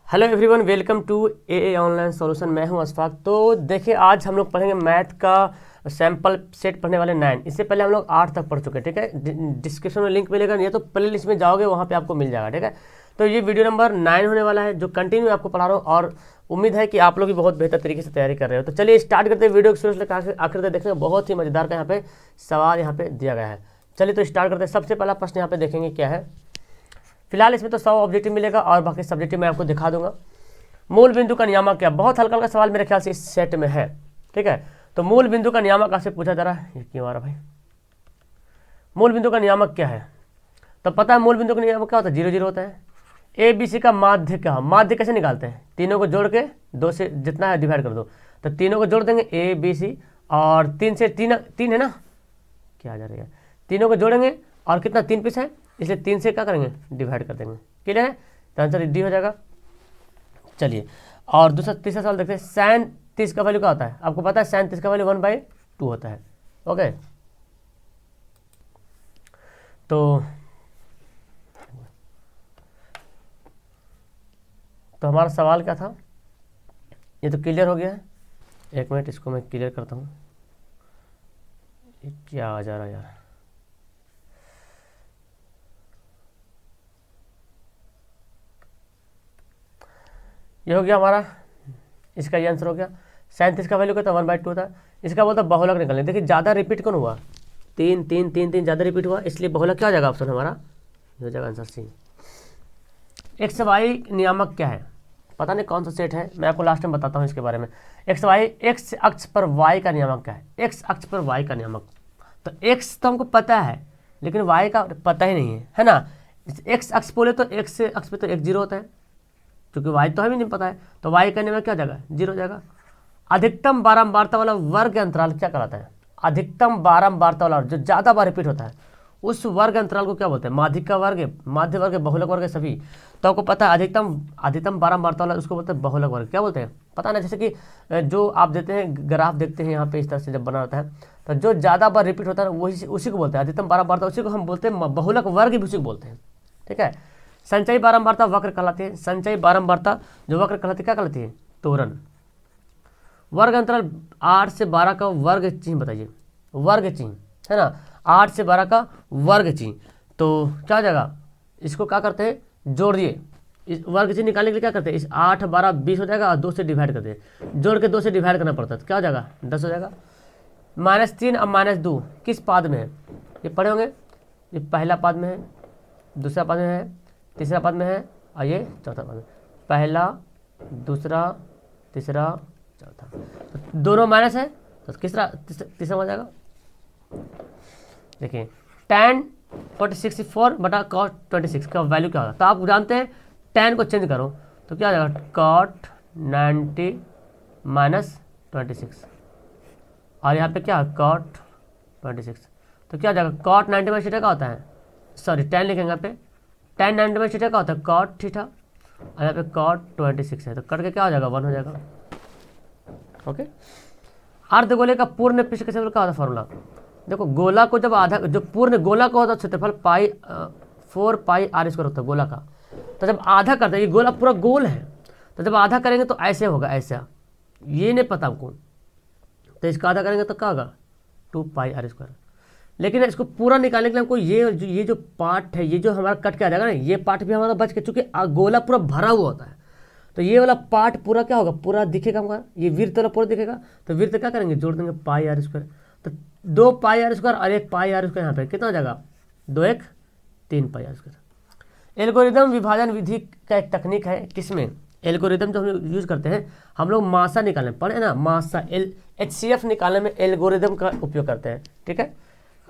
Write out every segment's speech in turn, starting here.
Hello everyone, welcome to a online solution. मैं हूं अशफाक। तो देखिए, आज हम लोग पढ़ेंगे मैथ का सैम्पल सेट पढ़ने वाले 9। इससे पहले हम लोग 8 तक पढ़ चुके हैं, ठीक है। डिस्क्रिप्शन में लिंक मिलेगा, नहीं तो प्ले लिस्ट में जाओगे वहाँ पे आपको मिल जाएगा, ठीक है। तो ये वीडियो नंबर 9 होने वाला है, जो कंटिन्यू आपको पढ़ा रहा हूँ, और उम्मीद है कि आप लोग भी बहुत बेहतर तरीके से तैयारी कर रहे हो। तो चलिए स्टार्ट करते हैं। वीडियो को शुरू से लेकर आखिर तक देखने में बहुत ही मजेदार का यहाँ पे सवाल यहाँ पे दिया गया है। चलिए तो स्टार्ट करते हैं। सबसे पहला प्रश्न यहाँ पे देखेंगे क्या है। फिलहाल इसमें तो 100 ऑब्जेक्टिव मिलेगा और बाकी सब्जेक्टिव मैं आपको दिखा दूंगा। मूल बिंदु का नियामक क्या? बहुत हल्का हल्का सवाल मेरे ख्याल से इस सेट में है, ठीक है। तो मूल बिंदु का नियामक आपसे पूछा जा रहा है, ये क्यों आ रहा भाई? मूल बिंदु का नियामक क्या है? तो पता है मूल बिंदु का नियामक क्या होता है? 0 0 होता है। ए बी सी का माध्य क्या? माध्य कैसे निकालते हैं? तीनों को जोड़ के 2 से जितना है डिवाइड कर दो। तो तीनों को जोड़ देंगे, ए बी सी, और 3 से 3 है ना, क्या आ जा रही है, तीनों को जोड़ेंगे और कितना 3 पीस है, इसलिए 3 से क्या करेंगे, डिवाइड कर देंगे। क्लियर है? तो आंसर डी हो जाएगा। चलिए, और तीसरा सवाल देखते हैं। साइन 30 का वैल्यू क्या होता है? आपको पता है साइन 30 का वैल्यू 1/2 होता है। ओके, तो हमारा सवाल क्या था? ये तो क्लियर हो गया है। एक मिनट, इसको मैं क्लियर करता हूँ। ये क्या आ जा रहा है यार? ये हो गया हमारा, इसका ये आंसर हो गया। साइन 30 का वैल्यू क्या था? 1/2 था। इसका बोलता बहुलक निकलने। देखिए ज़्यादा रिपीट कौन हुआ? 3 3 3 3 ज़्यादा रिपीट हुआ, इसलिए बहुलक क्या हो जाएगा? ऑप्शन हमारा ये हो जाएगा आंसर सी। एक्स वाई नियामक क्या है? पता नहीं कौन सा सेट है, मैं आपको लास्ट में बताता हूँ इसके बारे में। एक्स अक्ष पर वाई का नियामक क्या है? एक्स अक्ष पर वाई का नियामक, तो एक्स तो हमको पता है लेकिन वाई का पता ही नहीं है ना। एक्स अक्ष बोले तो एक्स अक्ष पे तो 1 0 होता है, क्योंकि वाई तो हमें नहीं पता है, तो वाई करने में क्या हो जाएगा? 0 हो जाएगा। अधिकतम बारंबारता वाला वर्ग अंतराल क्या कहलाता है? अधिकतम बारंबारता वाला, जो ज़्यादा बार रिपीट होता है, उस वर्ग अंतराल को क्या बोलते हैं? माध्यिक का वर्ग, माध्य वर्ग, बहुलक वर्ग सभी। तो आपको पता है अधिकतम बारंबारता वाला उसको बोलते हैं बहुलक वर्ग। क्या बोलते हैं पता ना? जैसे कि जो आप देते हैं ग्राफ देखते हैं यहाँ पे, इस तरह से जब बना रहता है, तो जो ज़्यादा बार रिपीट होता है वही उसी को बोलते हैं अधिकतम बारंबारता, उसी को हम बोलते हैं बहुलक वर्ग भी उसी को बोलते हैं, ठीक है। संचयी बारंबारता वक्र कहलाती है। संचयी बारंबारता जो वक्र कहलाती है क्या कहलाती है? त्वरण। वर्ग अंतराल 8 से 12 का वर्ग चिन्ह बताइए। वर्ग चिन्ह है ना, 8 से 12 का वर्ग चिन्ह, तो क्या हो जाएगा? इसको क्या करते हैं? जोड़ दिए। इस वर्ग चिन्ह निकालने के लिए क्या करते हैं? इस 8 12 20 हो जाएगा और 2 से डिवाइड कर दे, जोड़ के 2 से डिवाइड करना पड़ता है, तो क्या हो जाएगा? 10 हो जाएगा। -3 और -2 किस पाद में है? ये पढ़े होंगे। ये पहला पाद में है, दूसरा पाद में है, तीसरा पद में है, और ये चौथा पद में। पहला, दूसरा, तीसरा, चौथा, तो दोनों माइनस है, तो तीसरा हो जाएगा। देखिए tan 64 बटा cot 26 का वैल्यू क्या होगा? तो आप जानते हैं tan को चेंज करो तो क्या आ जाएगा? cot 90 - 26, और यहाँ पे क्या है? cot 26, तो क्या आ जाएगा? cot 90 - थीटा का होता है, सॉरी tan लिखेंगे यहाँ पे, tan 90 - थीटा का होता है cot थीटा, और यहाँ पे cot 26 है, तो कट के क्या हो जाएगा? 1 हो जाएगा। ओके। अर्धगोले का पूर्ण पृष्ठ का क्षेत्रफल क्या होता है? फॉर्मूला देखो, गोला को जब आधा, जो पूर्ण गोला का होता है क्षेत्रफल 4πr² होता है गोला का, तो जब आधा करते हैं, ये गोला पूरा गोल है, तो जब आधा करेंगे तो ऐसे होगा, ऐसा, ये नहीं पता हमको, तो इसका आधा करेंगे तो क्या होगा? 2πr²। लेकिन इसको पूरा निकालने के लिए हमको ये जो पार्ट है, ये जो हमारा कट के आ जाएगा ना, ये पार्ट भी हमारा बच के, चूंकि गोला पूरा भरा हुआ होता है, तो ये वाला पार्ट पूरा क्या होगा? पूरा दिखेगा हमारा, ये वृत्त वाला पूरा दिखेगा, तो वृत्त क्या करेंगे? जोड़ देंगे πr², तो 2πr² और 1πr² यहाँ पे कितना हो जाएगा? 2 1 3πr²। एल्गोरिदम विभाजन विधि का एक तकनीक है, किसमें? एल्गोरिदम जो हम लोग यूज करते हैं, हम लोग मासा निकालने पढ़े ना, मासा HCF निकालने में एल्गोरिदम का उपयोग करते हैं, ठीक है।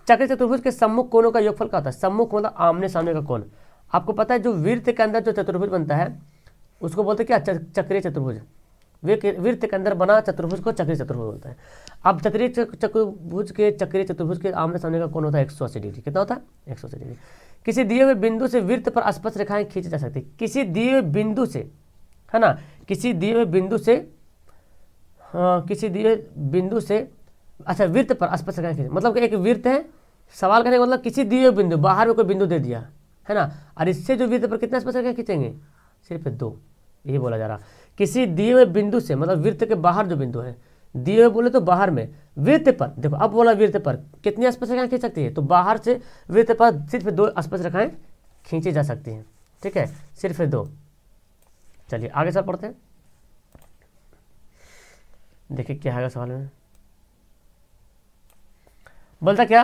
चक्रीय चतुर्भुज के सम्मुख कोणों का योगफल क्या होता है? सम्मुख मतलब आमने सामने का कोण। आपको पता है जो वृत्त के अंदर जो चतुर्भुज बनता है उसको बोलते हैं क्या? चक्रीय चतुर्भुज। वृत्त के अंदर बना चतुर्भुज को चक्रीय चतुर्भुज बोलता है। अब चक्रीय चतुर्भुज के आमने सामने का कोण होता है 180 डिग्री। कितना होता है? 180 डिग्री। किसी दिए हुए बिंदु से वृत्त पर स्पर्श रेखाएं खींची जा सकती है। किसी दिए हुए बिंदु से, है ना, किसी दिए हुए बिंदु से, किसी दिए बिंदु से, अच्छा, वृत्त पर स्पर्श रेखाएं खींची, मतलब कि एक वृत्त है, सवाल करने का मतलब किसी दिए हुए बिंदु, बाहर में कोई बिंदु दे दिया है ना, और इससे जो वृत्त पर कितना स्पर्श रेखाएं खींचेंगे? सिर्फ 2, ये बोला जा रहा। किसी दिए हुए बिंदु से, मतलब वृत्त के बाहर जो बिंदु है, दिए हुए बोले तो बाहर में, वृत्त पर, देखो अब बोला वृत्त पर कितनी स्पर्श रेखाएं खींच सकती है, तो बाहर से वृत्त पर सिर्फ 2 स्पर्श रेखाएं खींची जा सकती हैं, ठीक है, सिर्फ 2। चलिए आगे सर पढ़ते हैं। देखिए क्या है सवाल में, बोलता क्या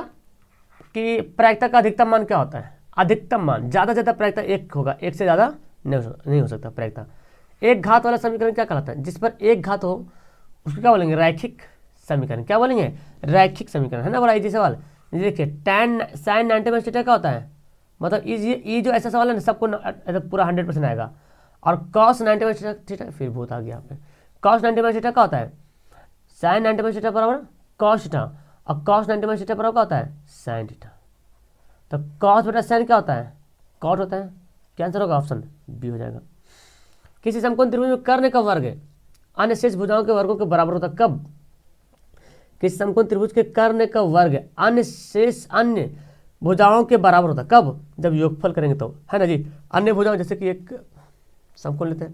कि प्रायिकता का अधिकतम मान क्या होता है। अधिकतम मान, ज़्यादा से ज़्यादा प्रायिकता 1 होगा, 1 से ज़्यादा नहीं हो सकता प्रायिकता। एक घात वाला समीकरण क्या कहलाता है, जिस पर एक घात हो उसको क्या बोलेंगे, रैखिक समीकरण। क्या बोलेंगे, रैखिक समीकरण, है ना, बड़ा इजी सवाल। देखिए tan sin 90 - थीटा क्या होता है, मतलब ये जो ऐसा सवाल है ना सबको पूरा 100% आएगा। और cos 90 - थीटा, फिर भूत आ गया यहाँ पे, cos 90 - थीटा क्या होता है, sin 90 - थीटा बराबर cos थीटा, और cos 90 - थीटा बराबर क्या होता है, sin थीटा। तो cos बटा sin क्या होता है, cot होता है। क्या आंसर होगा, ऑप्शन बी हो जाएगा। किसी समकोण त्रिभुज में कर्ण का वर्ग अन्य शेष भुजाओं के वर्गों के बराबर होता है, कब, किसी समकोण त्रिभुज के कर्ण का वर्ग अन्य शेष अन्य भुजाओं के बराबर होता है, कब, जब योगफल करेंगे तो, है ना जी। अन्य भुजाओं जैसे कि एक समकोण लेते हैं,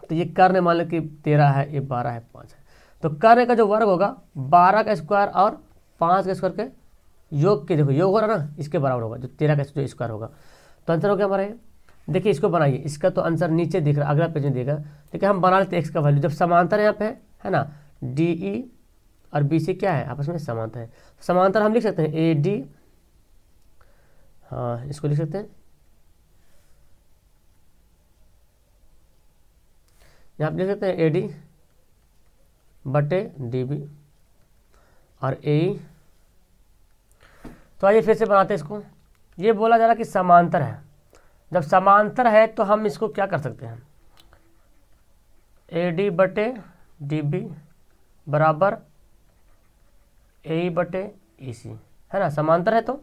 तो ये कर्ण मान लो कि 13 है, ये 12 है, 5 है, तो कर्ण का जो वर्ग होगा 12 का स्क्वायर और 5 का स्क्वायर के योग के, देखो योग हो रहा ना, इसके बराबर होगा, जो 13 का जो स्क्वायर होगा। तो आंसर हो गया हमारा ये। देखिए इसको बनाइए, इसका तो आंसर नीचे दिख रहा, अगला पेज में देगा। देखिए हम बना लेते हैं एक्स का वैल्यू, जब समांतर यहाँ पे है ना, डी ई और बी सी क्या है, आपस में समांतर है। समांतर हम लिख सकते हैं ए डी, हाँ इसको लिख सकते हैं, यहाँ पे लिख सकते हैं ए डी बटे डी बी और ए। तो आइए फिर से बनाते हैं इसको। ये बोला जा रहा कि समांतर है, जब समांतर है तो हम इसको क्या कर सकते हैं, ए डी बटे डी बी बराबर ए बटे ई सी, है ना, समांतर है तो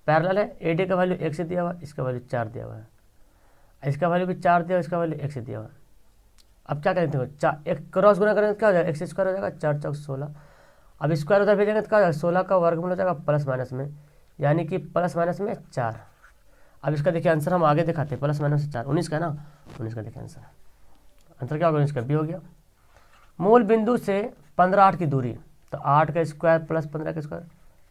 पैरेलल है। ए डी का वैल्यू 1 से दिया हुआ है, इसका वैल्यू 4 दिया हुआ है, इसका वैल्यू भी 4 दिया हुआ, इसका वैल्यू 1 से दिया हुआ है। अब क्या करेंगे, देखो 4 एक क्रॉस गुना करेंगे तो क्या हो जाएगा, x स्क्वायर हो जाएगा, 4 चौक 16। अब स्क्वायर उधर भेजेंगे तो क्या हो जाएगा, 16 का वर्गमूल हो जाएगा प्लस माइनस में, यानी कि प्लस माइनस में 4। अब इसका देखिए आंसर हम आगे दिखाते हैं, प्लस माइनस 4 19 का है ना, 19 का देखिए आंसर, आंसर क्या होगा, 19 का बी हो गया। मूल बिंदु से 15 8 की दूरी, तो 8 का स्क्वायर प्लस 15 का स्क्वायर,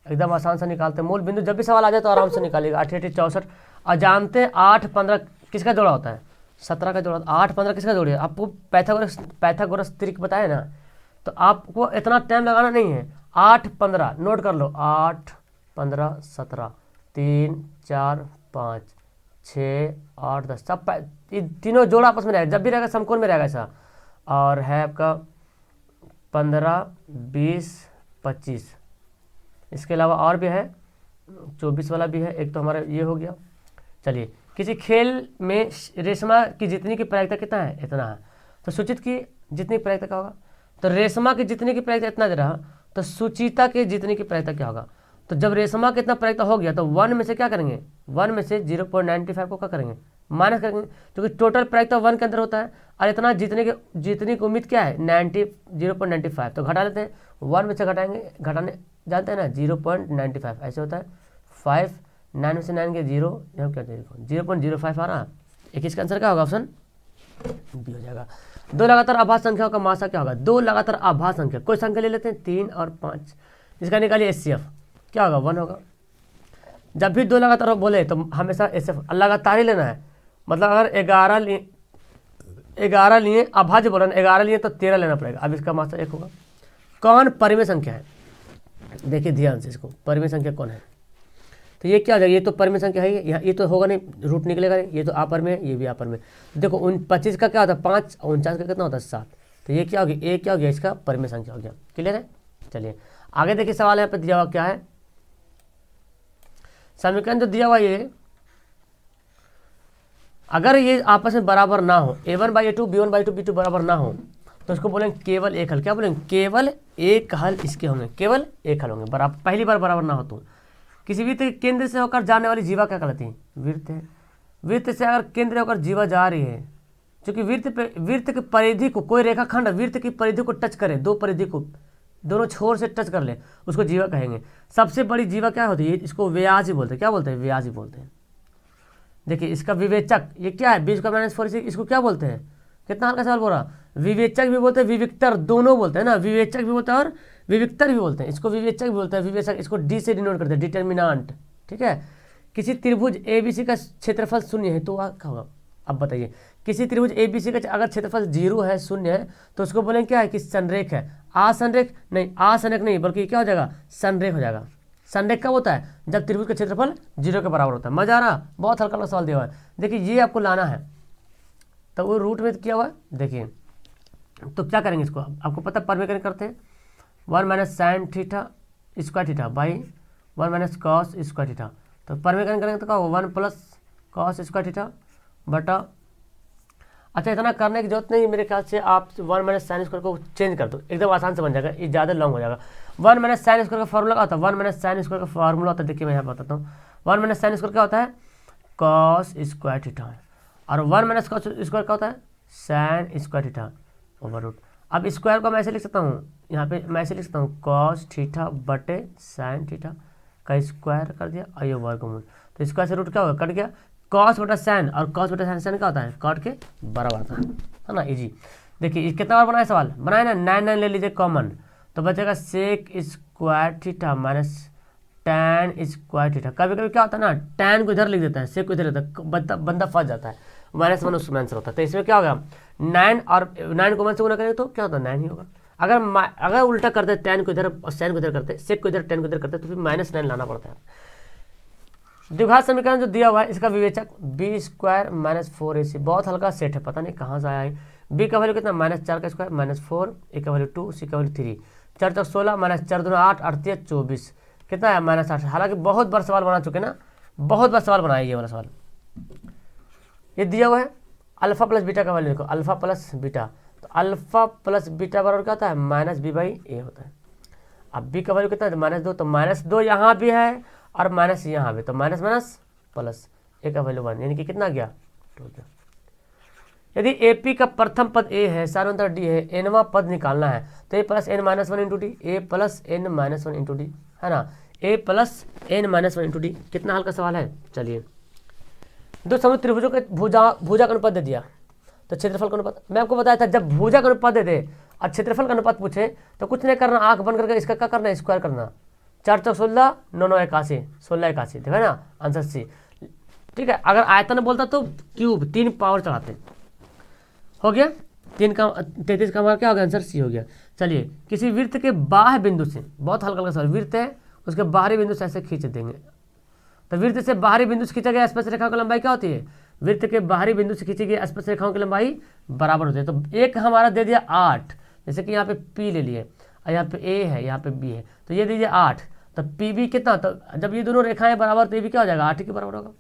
एकदम आसान से निकालते हैं। मूल बिंदु जब भी सवाल आ जाए तो आराम से निकालिएगा। 8 8 64, और जानते हैं 8 15 किसका जोड़ा होता है, 17 का जोड़ा। 8 15 किसका जोड़ी है, आपको पैथागोरस ट्रिक बताया ना, तो आपको इतना टाइम लगाना नहीं है। 8 15 नोट कर लो, 8 15 17 3 4 5 6 8 10, सब तीनों जोड़ा आपस में रहेगा, जब भी रहेगा समकोण में रहेगा ऐसा। और है आपका 15 20 25, इसके अलावा और भी है 24 वाला भी है एक, तो हमारा ये हो गया। चलिए, किसी खेल में रेशमा की जीतने की प्रायिकता कितना है, इतना है, तो सुचित की जीतने की प्रायिकता क्या होगा, तो रेशमा की जीतने की प्रायिकता इतना दे रहा, तो सुचिता के जीतने की प्रायिकता क्या होगा। तो जब रेशमा का इतना प्रायिकता हो गया तो 1 में से क्या करेंगे, 1 में से 0.95 को क्या करेंगे, माइनस करेंगे, क्योंकि टोटल प्रायिकता 1 के अंदर होता है, और इतना जीतने की उम्मीद क्या है 0.95, तो घटा लेते हैं, 1 में से घटाने जानते हैं ना 0.95 ऐसे होता है, 5 9 में से 9 के 0, यहाँ क्या 0.05 आ रहा। 21 का आंसर क्या होगा, ऑप्शन बी हो जाएगा। 2 लगातार आभाज्य संख्याओं का मासा क्या होगा, 2 लगातार आभाज्य संख्या, कोई संख्या ले लेते हैं 3 और 5, इसका निकालिए HCF क्या होगा, 1 होगा। जब भी 2 लगातार बोले तो हमेशा HCF लगातार ही लेना है, मतलब अगर 11 लिए अभाज्य बोला 11 लिए तो 13 लेना पड़ेगा। अब इसका मासा 1 होगा। कौन परिमेय संख्या है, देखिए ध्यान से, इसको परिमेय संख्या कौन है, तो ये क्या हो जाएगा, ये तो परिमेय संख्या है, ये तो होगा नहीं, रूट निकलेगा नहीं, ये तो आपर में, ये भी आपर में। देखो 25 का क्या होता है 5, 49 का कितना होता है 7, तो ये क्या हो गया, ये क्या हो गया, इसका परिमेय संख्या हो गया। क्लियर है। चलिए आगे देखिए, सवाल यहाँ पे दिया हुआ क्या है, समीकरण जो दिया हुआ ये, अगर ये आपस में बराबर ना हो, a1/a2 b1/2 b2 बराबर ना हो, तो इसको बोलेंगे केवल एक हल। क्या बोलेंगे, केवल एक हल इसके होंगे, केवल एक हल होंगे, बराबर पहली बार बराबर ना हो तो। किसी वृत्त के केंद्र से होकर जाने वाली जीवा क्या कहलाती है, वृत्त है। वृत्त से अगर केंद्र होकर जीवा जा रही है, क्योंकि वृत्त की परिधि को, कोई रेखाखंड वृत्त की परिधि को टच करे, 2 परिधि को दोनों छोर से टच कर ले, उसको जीवा कहेंगे। सबसे बड़ी जीवा क्या होती है, इसको व्यास ही बोलते हैं। क्या बोलते हैं, व्यास ही बोलते हैं। देखिए इसका विवेचक ये क्या है, 20 का -4, इसको क्या बोलते हैं, कितना हल्का सवाल बोल रहा। विवेचक भी बोलते हैं, विविक्तर दोनों बोलते हैं ना, विवेचक भी बोलते हैं और विविक्तर भी बोलते हैं। इसको विवेचक भी बोलते हैं, विवेचक, इसको डी से डिनोट करते हैं, डिटर्मिनांट। ठीक है, किसी त्रिभुज ABC का क्षेत्रफल शून्य है तो वह क्या होगा, अब बताइए। किसी त्रिभुज ABC का अगर क्षेत्रफल 0 है, शून्य है, तो उसको बोलेंगे क्या है कि संरेख है। असंरेख नहीं, असंरेख नहीं, बल्कि क्या हो जाएगा, संरेख हो जाएगा। संरेख कब होता है, जब त्रिभुज का क्षेत्रफल 0 के बराबर होता है। मजा आ रहा, बहुत हल्का हल्का सवाल दिया हुआ है। देखिए ये आपको लाना है, तो वो रूट में किया हुआ है। देखिए तो क्या करेंगे इसको, आपको पता परमेकरण करते हैं, 1 minus sine theta square theta by 1 minus cos square theta. तो परमेकरण करेंगे तो क्या होगा, 1 प्लस कॉस स्क्वायर थीटा बटा, अच्छा इतना करने की जरूरत नहीं मेरे ख्याल से, आप 1 माइनस साइन स्क्वायर को चेंज कर दो, एकदम आसान से बन जाएगा, ये ज़्यादा लॉन्ग हो जाएगा। 1 माइनस साइन स्क्वायर का फॉर्मूला क्या होता है, 1 माइनस साइन स्क्वायर का फॉर्मूला होता है, देखिए मैं यहाँ बताता हूँ। 1 माइनस साइन स्क्वायर क्या होता है, कॉस स्क्वायर थीटा, और 1 माइनस कॉस स्क्वायर क्या होता है, sine square theta over root. अब स्क्वायर को मैं ऐसे लिख सकता हूँ, यहाँ पे मैं ऐसे लिख सकता हूँ, कॉस थीटा बटे साइन थीटा का स्क्वायर कर दिया और ये वर्गमूल, तो स्क्वायर से रूट क्या होगा, कट गया। कॉस बटा साइन, और कॉस बटा साइन, साइन क्या होता है, कॉट के बराबर आता है ना, इजी। देखिए कितना बार बनाया सवाल, बनाया ना, 9 ले लीजिए कॉमन, तो बचेगा sec square theta minus tan square theta. कभी कभी क्या होता है ना, टैन को इधर लिख देता है, सेक को इधर लिखता है, बंदा फंस जाता है, -1 उसमें आंसर होता है। तो इसमें क्या होगा, 9 और 9 को 1 से गुना करेंगे तो क्या होता है, 9 ही होगा। अगर उल्टा करते टैन को इधर और साइन को इधर करते, सेक को इधर टैन को इधर करते, तो फिर -9 लाना पड़ता है। द्विघात समीकरण जो दिया हुआ है, इसका विवेचक b स्क्वायर माइनस 4ac, बहुत हल्का सेट है, पता नहीं कहाँ से आया है। b का वैल्यू कितना, -4 का स्क्वायर -4, a का वैल्यू 2, c का वैल्यू 3, 4 चौक 16 -4 दूना 8, 8 3 24, कितना है -8। हालांकि बहुत बार सवाल बना चुके ना, बहुत बार सवाल बनाया ये वाला सवाल। ये दिया हुआ है अल्फा प्लस बीटा का वैल्यू देखो, अल्फा प्लस बीटा, तो अल्फा प्लस बीटा बराबर क्या होता है, -b/a होता है। अब b का वैल्यू कितना है, -2, तो -2 यहाँ भी है और माइनस यहाँ भी, तो माइनस माइनस प्लस, a का वैल्यू 1, यानी कि कितना गया 2 गया। यदि AP का प्रथम पद a है, सार्वंतर d है, nवां पद निकालना है, तो a plus n-1 into D, a plus n-1 into D, है ना, a plus n-1 into D. कितना हल्का सवाल है। चलिए, दो समूह त्रिभुजों के भुजा का अनुपात दे दिया, तो क्षेत्रफल का अनुपात, मैं आपको बताया था जब भुजा का अनुपात दे दे और क्षेत्रफल का अनुपात पूछे तो कुछ नहीं करना, आंख बंद करके इसका क्या करना है, स्क्वायर करना। 4 चौक 16, 9 9 81, 16 81, देखा ना, आंसर सी। ठीक है, अगर आयतन बोलता तो क्यूब 3 पावर चढ़ाते, हो गया 3 का 33 का हमारा क्या हो गया, आंसर सी हो गया। चलिए, किसी वृत्त के बाह्य बिंदु से, बहुत हल्का हल्का सवाल, वृत्त है उसके बाहरी बिंदु से ऐसे खींच देंगे, तो वृत्त से बाहरी बिंदु से खींचा गया स्पर्श रेखाओं की लंबाई क्या होती है, वृत्त के बाहरी बिंदु से खींची गई स्पर्श रेखाओं की लंबाई बराबर होती है। तो एक हमारा दे दिया 8, जैसे कि यहाँ पे P ले लिए और यहाँ पे A है, यहाँ पे B है, तो ये दीजिए 8, तो PB कितना, तो जब ये दोनों रेखाएं बराबर तो ये भी क्या हो जाएगा, 8 के बराबर होगा।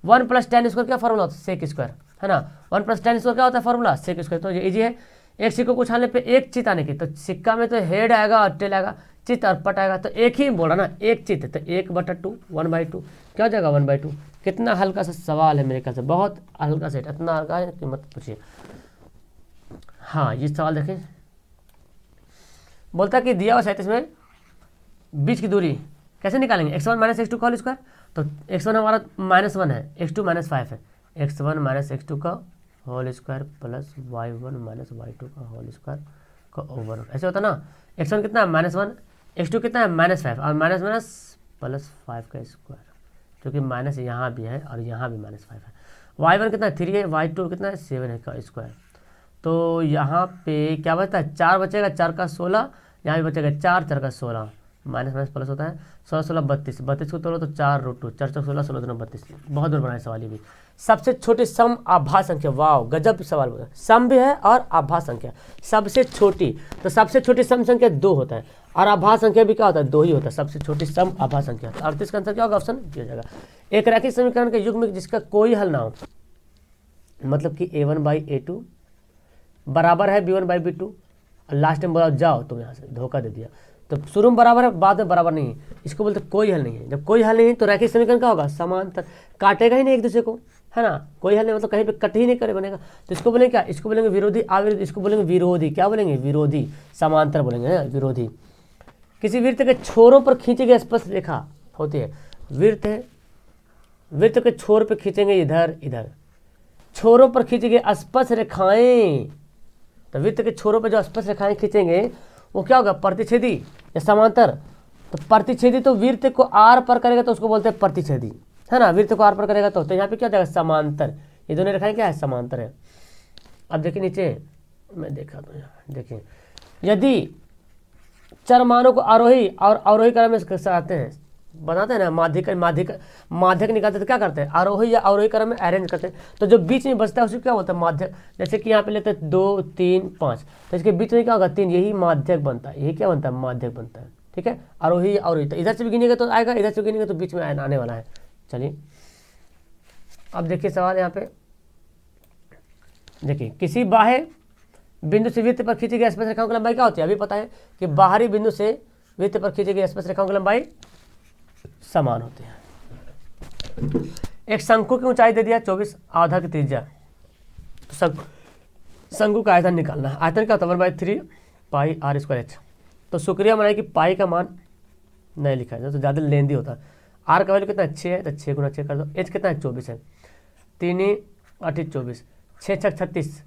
1 प्लस tan स्क्वायर क्या फॉर्मूला होता है, सेक स्क्वायर, है ना, 1 प्लस tan स्क्वायर क्या होता है फॉर्मूला, सेक स्क्वायर। तो ये इजी है, एक सिक्कों को उछालने पे एक चित आने की, तो सिक्का में तो हेड आएगा और टेल आएगा, चित और पट आएगा, तो एक ही बोला ना, एक चित, तो 1/2, 1/2 क्या हो जाएगा, 1/2। कितना हल्का सा सवाल है मेरे ख्याल से, बहुत हल्का सेट, इतना हल्का है कि मत पूछिए। हाँ, ये सवाल देखें, बोलता है कि दिया हुआ है इसमें बीच की दूरी कैसे निकालेंगे, x1 माइनस x2 का होल स्क्वायर, तो x1 हमारा -1 है, x2 -5 है, x1 माइनस x2 का whole square plus y1 minus y2 का होल स्क्वायर का ओवर, ऐसे होता ना। x1 कितना है -1, x2 कितना है -5, और माइनस माइनस प्लस 5 का स्क्वायर, क्योंकि माइनस यहाँ भी है और यहाँ भी -5 है। y1 कितना है 3 है, y2 कितना है 7 है का स्क्वायर, तो यहाँ पे क्या बचता है, 4 बचेगा, 4 का 16, यहाँ भी बचेगा 4, 4 का 16, माइनस माइनस प्लस होता है, 16 16 32, 32 को तोड़ो तो 4√2, 4 चौक 16, 16 दूना 32। बहुत दूर बनाए सवाल ये भी। सबसे छोटी सम आभास संख्या, वाह गजब सवाल बोला, सम भी है और आभास संख्या, सबसे छोटी, तो सबसे छोटी सम संख्या 2 होता है और आभास संख्या भी क्या होता है, 2 ही होता है, सबसे छोटी सम आभास संख्या। 38 का आंसर क्या होगा, ऑप्शन दिया जाएगा। एक रैखिक समीकरण के युग्म जिसका कोई हल ना हो, मतलब कि a1/a2 बराबर है b1/b2, लास्ट में बोला जाओ तुम यहाँ से, धोखा दे दिया, तो शुरू में बराबर है, बाद में बराबर नहीं है, इसको बोलते कोई हल नहीं है। जब कोई हल नहीं है तो रैखिक समीकरण क्या होगा, समांतर, काटेगा ही नहीं एक दूसरे को, है ना, कोई हल नहीं मतलब कहीं पे कट ही नहीं करे बनेगा, तो इसको बोलेंगे क्या, इसको बोलेंगे विरोधी अविरोधी, इसको बोलेंगे विरोधी, क्या बोलेंगे, विरोधी, समांतर बोलेंगे, विरोधी। किसी वृत्त के छोरों पर खींची गई स्पर्श रेखा होती है, वृत्त है, वृत्त के छोर पर खींचेंगे इधर इधर, छोरों पर खींची गई स्पर्श रेखाएं, तो वृत्त के छोरों पर जो स्पर्श रेखाएं खींचेंगे वो क्या होगा, प्रतिच्छेदी या समांतर। तो प्रतिच्छेदी तो वृत्त को आर पर करेगा तो उसको बोलते हैं प्रतिच्छेदी, है ना, वृत्त को आर पर करेगा तो यहाँ पे क्या हो जाएगा, समांतर। ये दोनों रेखाएं क्या है, समांतर है। अब देखिए नीचे मैं देखा तो यहाँ देखिए, यदि चर मानों को आरोही और अवरोही क्रम में आते हैं, बनाते हैं ना, माध्यक निकालते तो क्या करते हैं, आरोही या अवरोही क्रम में अरेंज करते हैं। तो जो बीच में बचता है उसको क्या बोलता है, माध्यक। जैसे कि यहाँ पे लेते हैं 2 3 5, तो इसके बीच में क्या होगा, 3, यही माध्यक बनता है, यही क्या बनता है, माध्यक बनता है। ठीक है, आरोही अवरोही, तो इधर से भी गिनेगा तो आएगा, इधर से भी गिनेगा तो बीच में आने वाला है। चलिए अब देखिए सवाल यहाँ पे, देखिए किसी बाह्य बिंदु से वृत्त पर खींची गई स्पर्श रेखाओं की लंबाई क्या होती है, अभी पता है कि बाहरी बिंदु से वृत्त पर खींची गई स्पर्श रेखाओं की लंबाई समान होती है। एक शंकु की ऊंचाई दे दिया 24, आधा की त्रिज्या, तो शंकु का आयतन निकालना है। आयतन क्या होता है, 1/3 पाई आर स्क्वायर एच। तो शुक्रिया मनाए कि पाई का मान नहीं लिखा है तो ज़्यादा लेंदी होता है। आर का वैल्यू कितना है, 6 है, तो 6 गुना 6 कर दो। एच कितना है, 24 है, 3 8 24, 6 6 36,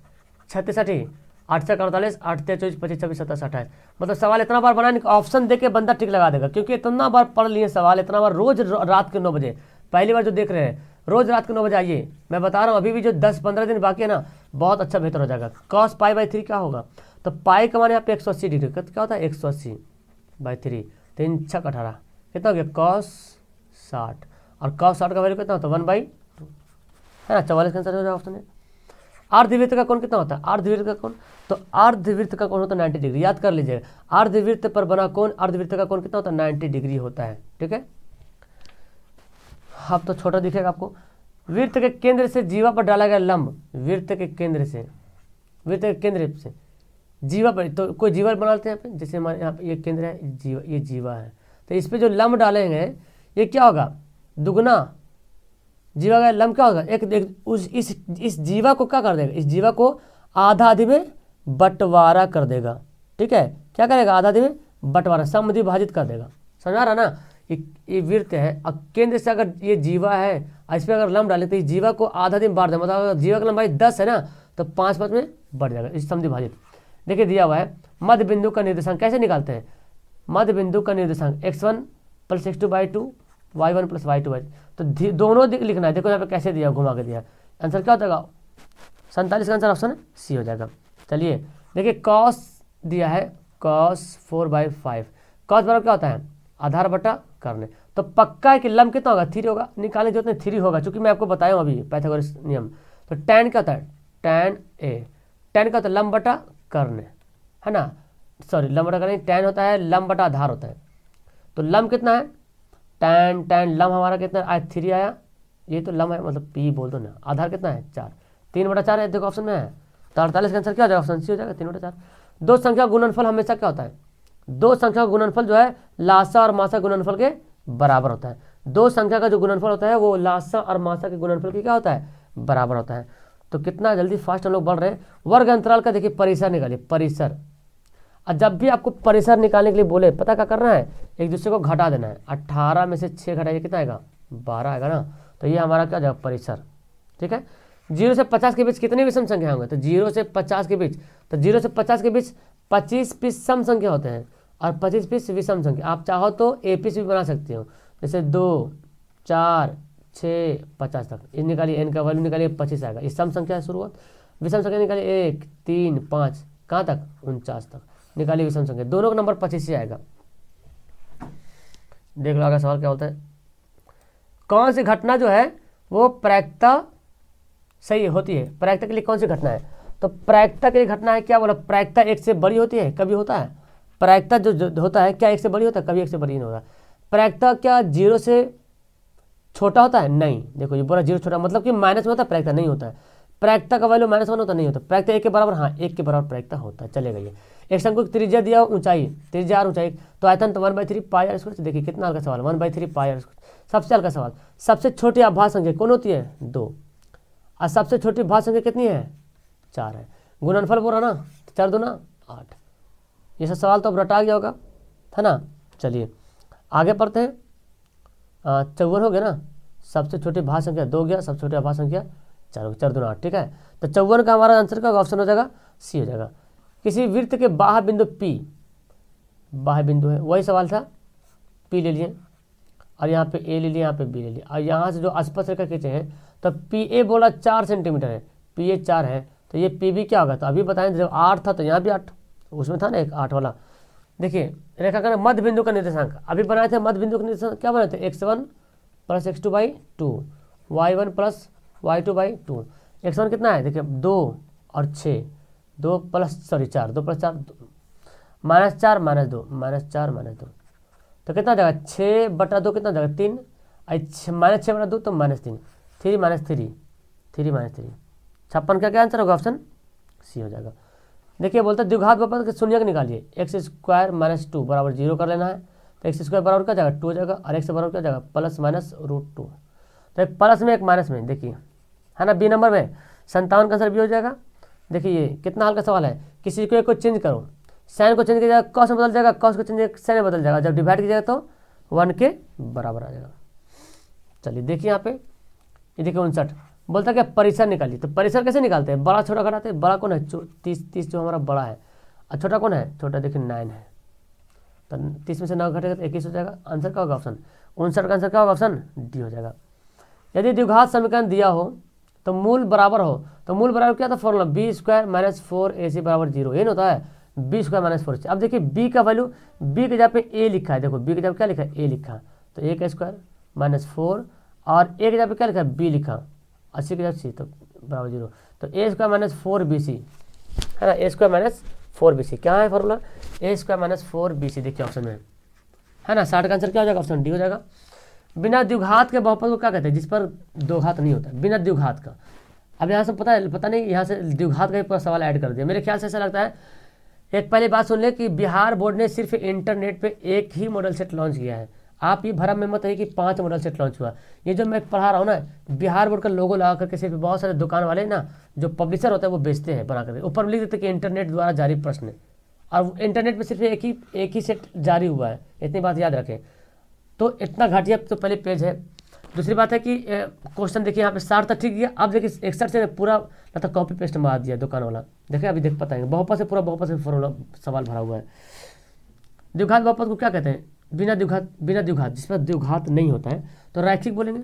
36 8 8 से 48, 8 से 24, 25 26 27 28। मतलब सवाल इतना बार बनाने का ऑप्शन दे के बंदा टिक लगा देगा, क्योंकि इतना बार पढ़ लिए सवाल, इतना बार रोज रात के 9 बजे। पहली बार जो देख रहे हैं रोज रात के 9 बजे आइए, मैं बता रहा हूँ अभी भी जो 10-15 दिन बाकी है ना, बहुत अच्छा बेहतर हो जाएगा। cos π/3 क्या होगा, तो पाई का मान यहाँ पे 180 डिग्री, क्या होता है 180/3, 3 6 18 कितना हो गया, cos 60, और cos 60 का वैल्यू कितना होता है 1/2, है ना, 44 का आंसर हो जाएगा ऑप्शन है। अर्धवृत्त का कोण कितना होता है, अर्धवृत्त का कोण, तो अर्धवृत्त का कोण होता है 90 डिग्री, याद कर लीजिएगा। अर्धवृत्त पर बना कोण, अर्धवृत्त का कोण कितना होता है, 90 डिग्री होता है। ठीक है, अब तो छोटा दिखेगा आपको। वृत्त के केंद्र से जीवा पर डाला गया लंब, वृत्त के केंद्र से जीवा पर, तो कोई जीवा बनाते हैं यहाँ पे, जैसे हमारे यहाँ पे ये केंद्र है, जीवा, ये जीवा है, तो इस पर जो लंब डालेंगे ये क्या होगा, दुगुना जीवा का लंब क्या होगा, इस जीवा को क्या कर देगा, इस जीवा को आधा आधी में बंटवारा कर देगा। ठीक है, क्या करेगा, आधा आधी में बंटवारा, समद्विभाजित कर देगा। समझ आ रहा ना, ये वृत्त है, अब केंद्र से अगर ये जीवा है, इस पर अगर लंब डाले तो इस जीवा को आधा दिन बांट दें, मतलब अगर जीवा की लंबाई 10 है ना, तो 5 5 में बढ़ जाएगा, इस समद्विभाजित। देखिए दिया हुआ है, मध्य बिंदु का निर्देशांक कैसे निकालते हैं, मध्य बिंदु का निर्देशांक x1 + x2/2, y1 + y2/2, तो दोनों दिख लिखना है। देखो यहाँ पे कैसे दिया, घुमा के दिया, आंसर क्या हो जाएगा, 47 का आंसर ऑप्शन सी हो जाएगा। चलिए देखिए cos दिया है, cos 4/5, cos बराबर क्या होता है, आधार बटा करने, तो पक्का है कि लंब कितना होगा, 3 होगा, निकालने की जरूरत नहीं, 3 होगा, चूंकि मैं आपको बताया हूँ अभी पाइथागोरस नियम। तो tan क्या होता है, tan a, tan का होता है लंब बटा करने, है ना, सॉरी लंब बटा करने, tan होता है लंब बटा आधार होता है। तो लंब कितना है, tan लंब हमारा कितना आया, 3 आया, ये तो लंब है, मतलब p बोल दो ना, आधार कितना है 4, 3/4 है, देखो ऑप्शन में है, तो 48 का आंसर क्या हो जाएगा, ऑप्शन सी हो जाएगा, 3/4। दो संख्या गुणनफल हमेशा क्या होता है, दो संख्या का गुणनफल जो है लासा और मासा गुणनफल के बराबर होता है। दो संख्या का जो गुणनफल होता है वो लासा और मासा के गुणनफल की क्या होता है, बराबर होता है। तो कितना जल्दी फास्ट हम लोग बढ़ रहे हैं। वर्ग अंतराल का देखिए परिसर निकालिए, परिसर, और जब भी आपको परिसर निकालने के लिए बोले पता क्या करना है, एक दूसरे को घटा देना है, 18 में से 6 घटाइए कितना आएगा, 12 आएगा ना, तो ये हमारा क्या जाएगा, परिसर। ठीक है, 0 से 50 के बीच कितने विषम संख्या होंगे, तो 0 से 50 के बीच, तो 0 से 50 के बीच 25 पीस सम संख्या होते हैं और 25 पीस विषम संख्या। आप चाहो तो ए पीस भी बना सकते हो, जैसे 2 4 6 50 तक, ये निकालिए, एन का वैल्यू निकालिए, 25 आएगा, ये सम संख्या है शुरुआत। विषम संख्या निकालिए 1 3 5 कहाँ तक, 49 तक निकालिए विषम संख्या, दोनों का नंबर 25 ही आएगा। देख लो आगे सवाल क्या होता है, कौन सी घटना जो है वो प्रायिकता सही होती है, प्रायिकता के लिए कौन सी घटना है, तो प्रायिकता के लिए घटना है क्या बोला, प्रायिकता 1 से बड़ी होती है, कभी होता है प्रायिकता जो होता है क्या 1 से बड़ी होता है, कभी 1 से बड़ी नहीं होता। प्रायिकता क्या 0 से छोटा होता है, नहीं, देखो ये बोला 0 छोटा मतलब कि माइनस में होता है, प्रायिकता नहीं होता है। प्रायिकता का वैल्यू -1 होता नहीं होता, प्रायिकता 1 के बराबर, हाँ 1 के बराबर प्रायिकता होता है, चलेगा ये। एक शंकु की त्रिज्या दिया, ऊंचाई, त्रिज्या और ऊंचाई, तो आयतन तो 1/3 पाई आर स्क्वायर। देखिए कितना हल्का सवाल, 1/3 पाई आर स्क्वायर, सबसे हल्का सवाल। सबसे छोटी आभास संख्या कौन होती है, 2, और सबसे छोटी भाज्य संख्या कितनी है, 4 है। गुणनफल बोला ना, 4 दूना 8। ये सब सवाल तो अब रटा गया होगा, है ना। चलिए आगे पढ़ते हैं। 54 हो गया ना, सबसे छोटी भाज्य संख्या 2 गया, सबसे छोटी आभास संख्या 4 4 दूना 8, ठीक है। तो 54 का हमारा आंसर का ऑप्शन हो जाएगा सी हो जाएगा। किसी वृत्त के बाह्य बिंदु P, बाह्य बिंदु है, वही सवाल था, P ले लिए और यहाँ पे A ले लिए, यहाँ पे B ले लिए, और यहाँ से जो आसपास रेखा खींचे हैं तो PA बोला 4 सेंटीमीटर है, PA 4 है, तो ये PB क्या होगा? तो अभी बताएं, जब 8 था तो यहाँ भी 8, उसमें था ना एक 8 वाला। देखिए रेखा का मध्य बिंदु का निर्देशांक अभी बनाए थे, मध्य बिंदु का निर्देशांक क्या बनाए थे? x1 plus x2/2, y1 plus y2/2। x1 कितना है? देखिए 2 और 6, 2 प्लस 4, 2 प्लस 4 -4 -2 -4 -2, तो कितना जाएगा? 6/2 कितना जाएगा? 3, -6/2 तो -3, 3 -3, 3 -3, 56 का क्या आंसर होगा? ऑप्शन सी हो जाएगा। देखिए बोलते हैं द्विघात बहुपद के शून्यक निकालिए, x² - 2 बराबर 0 कर लेना है, तो x² बराबर क्या जाएगा? 2 हो जाएगा, और x बराबर क्या जाएगा? +-√2, तो एक प्लस में एक माइनस में, देखिए है ना। बी नंबर में 57 का आंसर भी हो जाएगा। देखिए ये कितना हल्का सवाल है, किसी को एक को चेंज करो, साइन को चेंज कीजिएगा कॉस में बदल जाएगा, कॉस को चेंज साइन में बदल जाएगा, जब डिवाइड कीजिएगा तो 1 के बराबर आ जाएगा। चलिए देखिए यहाँ पे, ये देखिए 59 बोलता है क्या? परिसर निकालिए, तो परिसर कैसे निकालते हैं? बड़ा छोटा घटाते हैं, बड़ा कौन है? 30 जो हमारा बड़ा है, और छोटा कौन है? छोटा देखिए 9 है, तो 30 में से 9 घटेगा तो 21 हो जाएगा। आंसर क्या होगा? ऑप्शन 59 का आंसर क्या होगा? ऑप्शन डी हो जाएगा। यदि द्विघात समीकरण दिया हो तो मूल बराबर हो, तो मूल बराबर क्या था फॉर्मूला? b² - 4ac बराबर 0, ये नहीं होता है b² - 4ac। अब देखिए b का वैल्यू, b के जगह पे a लिखा है, देखो b के जगह क्या लिखा है? a लिखा है, तो a का स्क्वायर -4, और a के जगह पे क्या लिखा है? b लिखा, 80 के जगह c, तो बराबर 0, तो a² - 4bc है ना, a² - 4bc क्या है फॉर्मूला? a² - 4bc देखिए ऑप्शन में है ना। 60 का आंसर क्या हो जाएगा? ऑप्शन डी हो जाएगा। बिना द्विघात के बहुपद को क्या कहते हैं? जिस पर दो घात नहीं होता, बिना द्विघात का। अब यहाँ से पता नहीं, यहाँ से द्विघात का ही पूरा सवाल ऐड कर दिया, मेरे ख्याल से ऐसा लगता है। एक पहले बात सुन ले कि बिहार बोर्ड ने सिर्फ इंटरनेट पे एक ही मॉडल सेट लॉन्च किया है। आप ये भरम में मत है कि 5 मॉडल सेट लॉन्च हुआ। ये जो मैं पढ़ा रहा हूँ ना, बिहार बोर्ड का लोगो लगा करके सिर्फ बहुत सारे दुकान वाले ना, जो पब्लिशर होता है वो बेचते हैं बना करके, ऊपर लिख देते कि इंटरनेट द्वारा जारी प्रश्न, और इंटरनेट में सिर्फ एक ही सेट जारी हुआ है, इतनी बात याद रखें। तो इतना घटिया तो पहले पेज है। दूसरी बात है कि क्वेश्चन देखिए यहाँ पे 60 तक ठीक दिया, अब देखिए 61 से पूरा मतलब कॉपी पेस्ट मार दिया दुकान वाला। देखिए अभी देख पाएंगे, बहुपद से पूरा बहुपद से फॉर्मूला सवाल भरा हुआ है। द्विघात बहुपद को क्या कहते हैं? बिना द्विघात, जिस पर द्विघात नहीं होता है तो रैखिक बोलेंगे।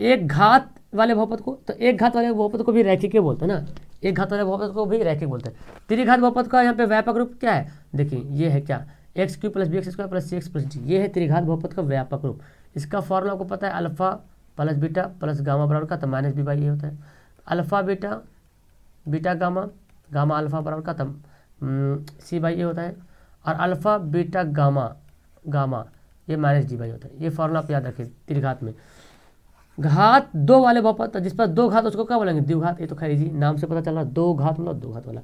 एक घात वाले बहुपद को, तो एक घात वाले बहुपद को भी रैखिक बोलते हैं ना, एक घात वाले बहुपद को भी रैखिक बोलते हैं। त्रिघात बहुपद का यहाँ पे व्यापक रूप क्या है? देखिए ये है क्या? x³ + bx² + cx + d, ये है त्रिघात बहुपद का व्यापक रूप। इसका फॉर्मूला आपको पता है, alpha plus beta plus gamma बराबर का, तो -b/a होता है। Alpha beta, beta gamma, gamma alpha बराबर का, तब c/a होता है, और अल्फा बीटा गामा, गामा ये -d/a होता है। ये फॉर्मूला आप याद रखिए त्रिघात में। घात 2 वाले बहुपद, तो जिस पर 2 घात उसको क्या बोलेंगे? द्विघात। ये तो खैर इजी, नाम से पता चल रहा है, 2 घात मतलब 2 घात वाला।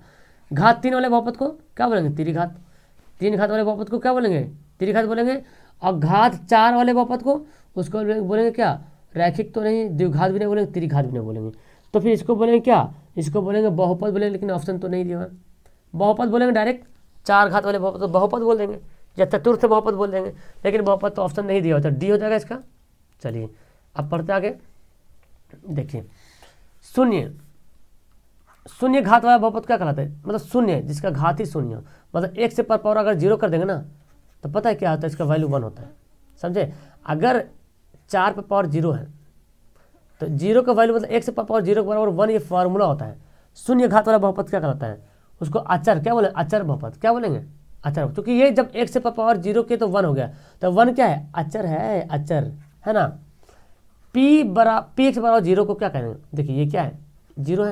घात 3 वाले बहुपद को क्या बोलेंगे? त्रिघात। 3 घात वाले बहुपद को क्या बोलेंगे? त्रिघात बोलेंगे। और घात 4 वाले बहुपद को उसको बोलेंगे क्या? रैखिक तो नहीं, द्विघात भी नहीं बोलेंगे, त्रिघात भी नहीं बोलेंगे, तो फिर इसको बोलेंगे क्या? इसको बोलेंगे बहुपद बोलेंगे, लेकिन ऑप्शन तो नहीं दिया है। बहुपद बोलेंगे डायरेक्ट, 4 घात वाले बहुपद तो बहुपद बोल देंगे, या चतुर्थ बहुपद बोल देंगे, लेकिन बहुपद तो ऑप्शन नहीं दिया होता, डी हो जाएगा इसका। चलिए अब पढ़ते आगे। देखिए शून्य घात वाला बहुपद क्या कहलाता है? मतलब शून्य जिसका घात ही शून्य हो, मतलब 1 से पर पावर अगर 0 कर देंगे ना, तो पता है क्या होता है? इसका वैल्यू 1 होता है, समझे? अगर 4 पे पावर 0 है तो 0 का वैल्यू मतलब 1 से पावर 0 के बराबर 1, ये फार्मूला होता है। शून्य घात वाला बहुपद क्या कहलाता है? उसको अचर क्या बोलेंगे? अचर बहुपद क्या बोलेंगे? अचर, क्योंकि ये जब 1 से पावर 0 के तो 1 हो गया, तो 1 क्या है? अचर है, अचर है ना। p x बराबर 0 को क्या कहेंगे? देखिए ये क्या है? 0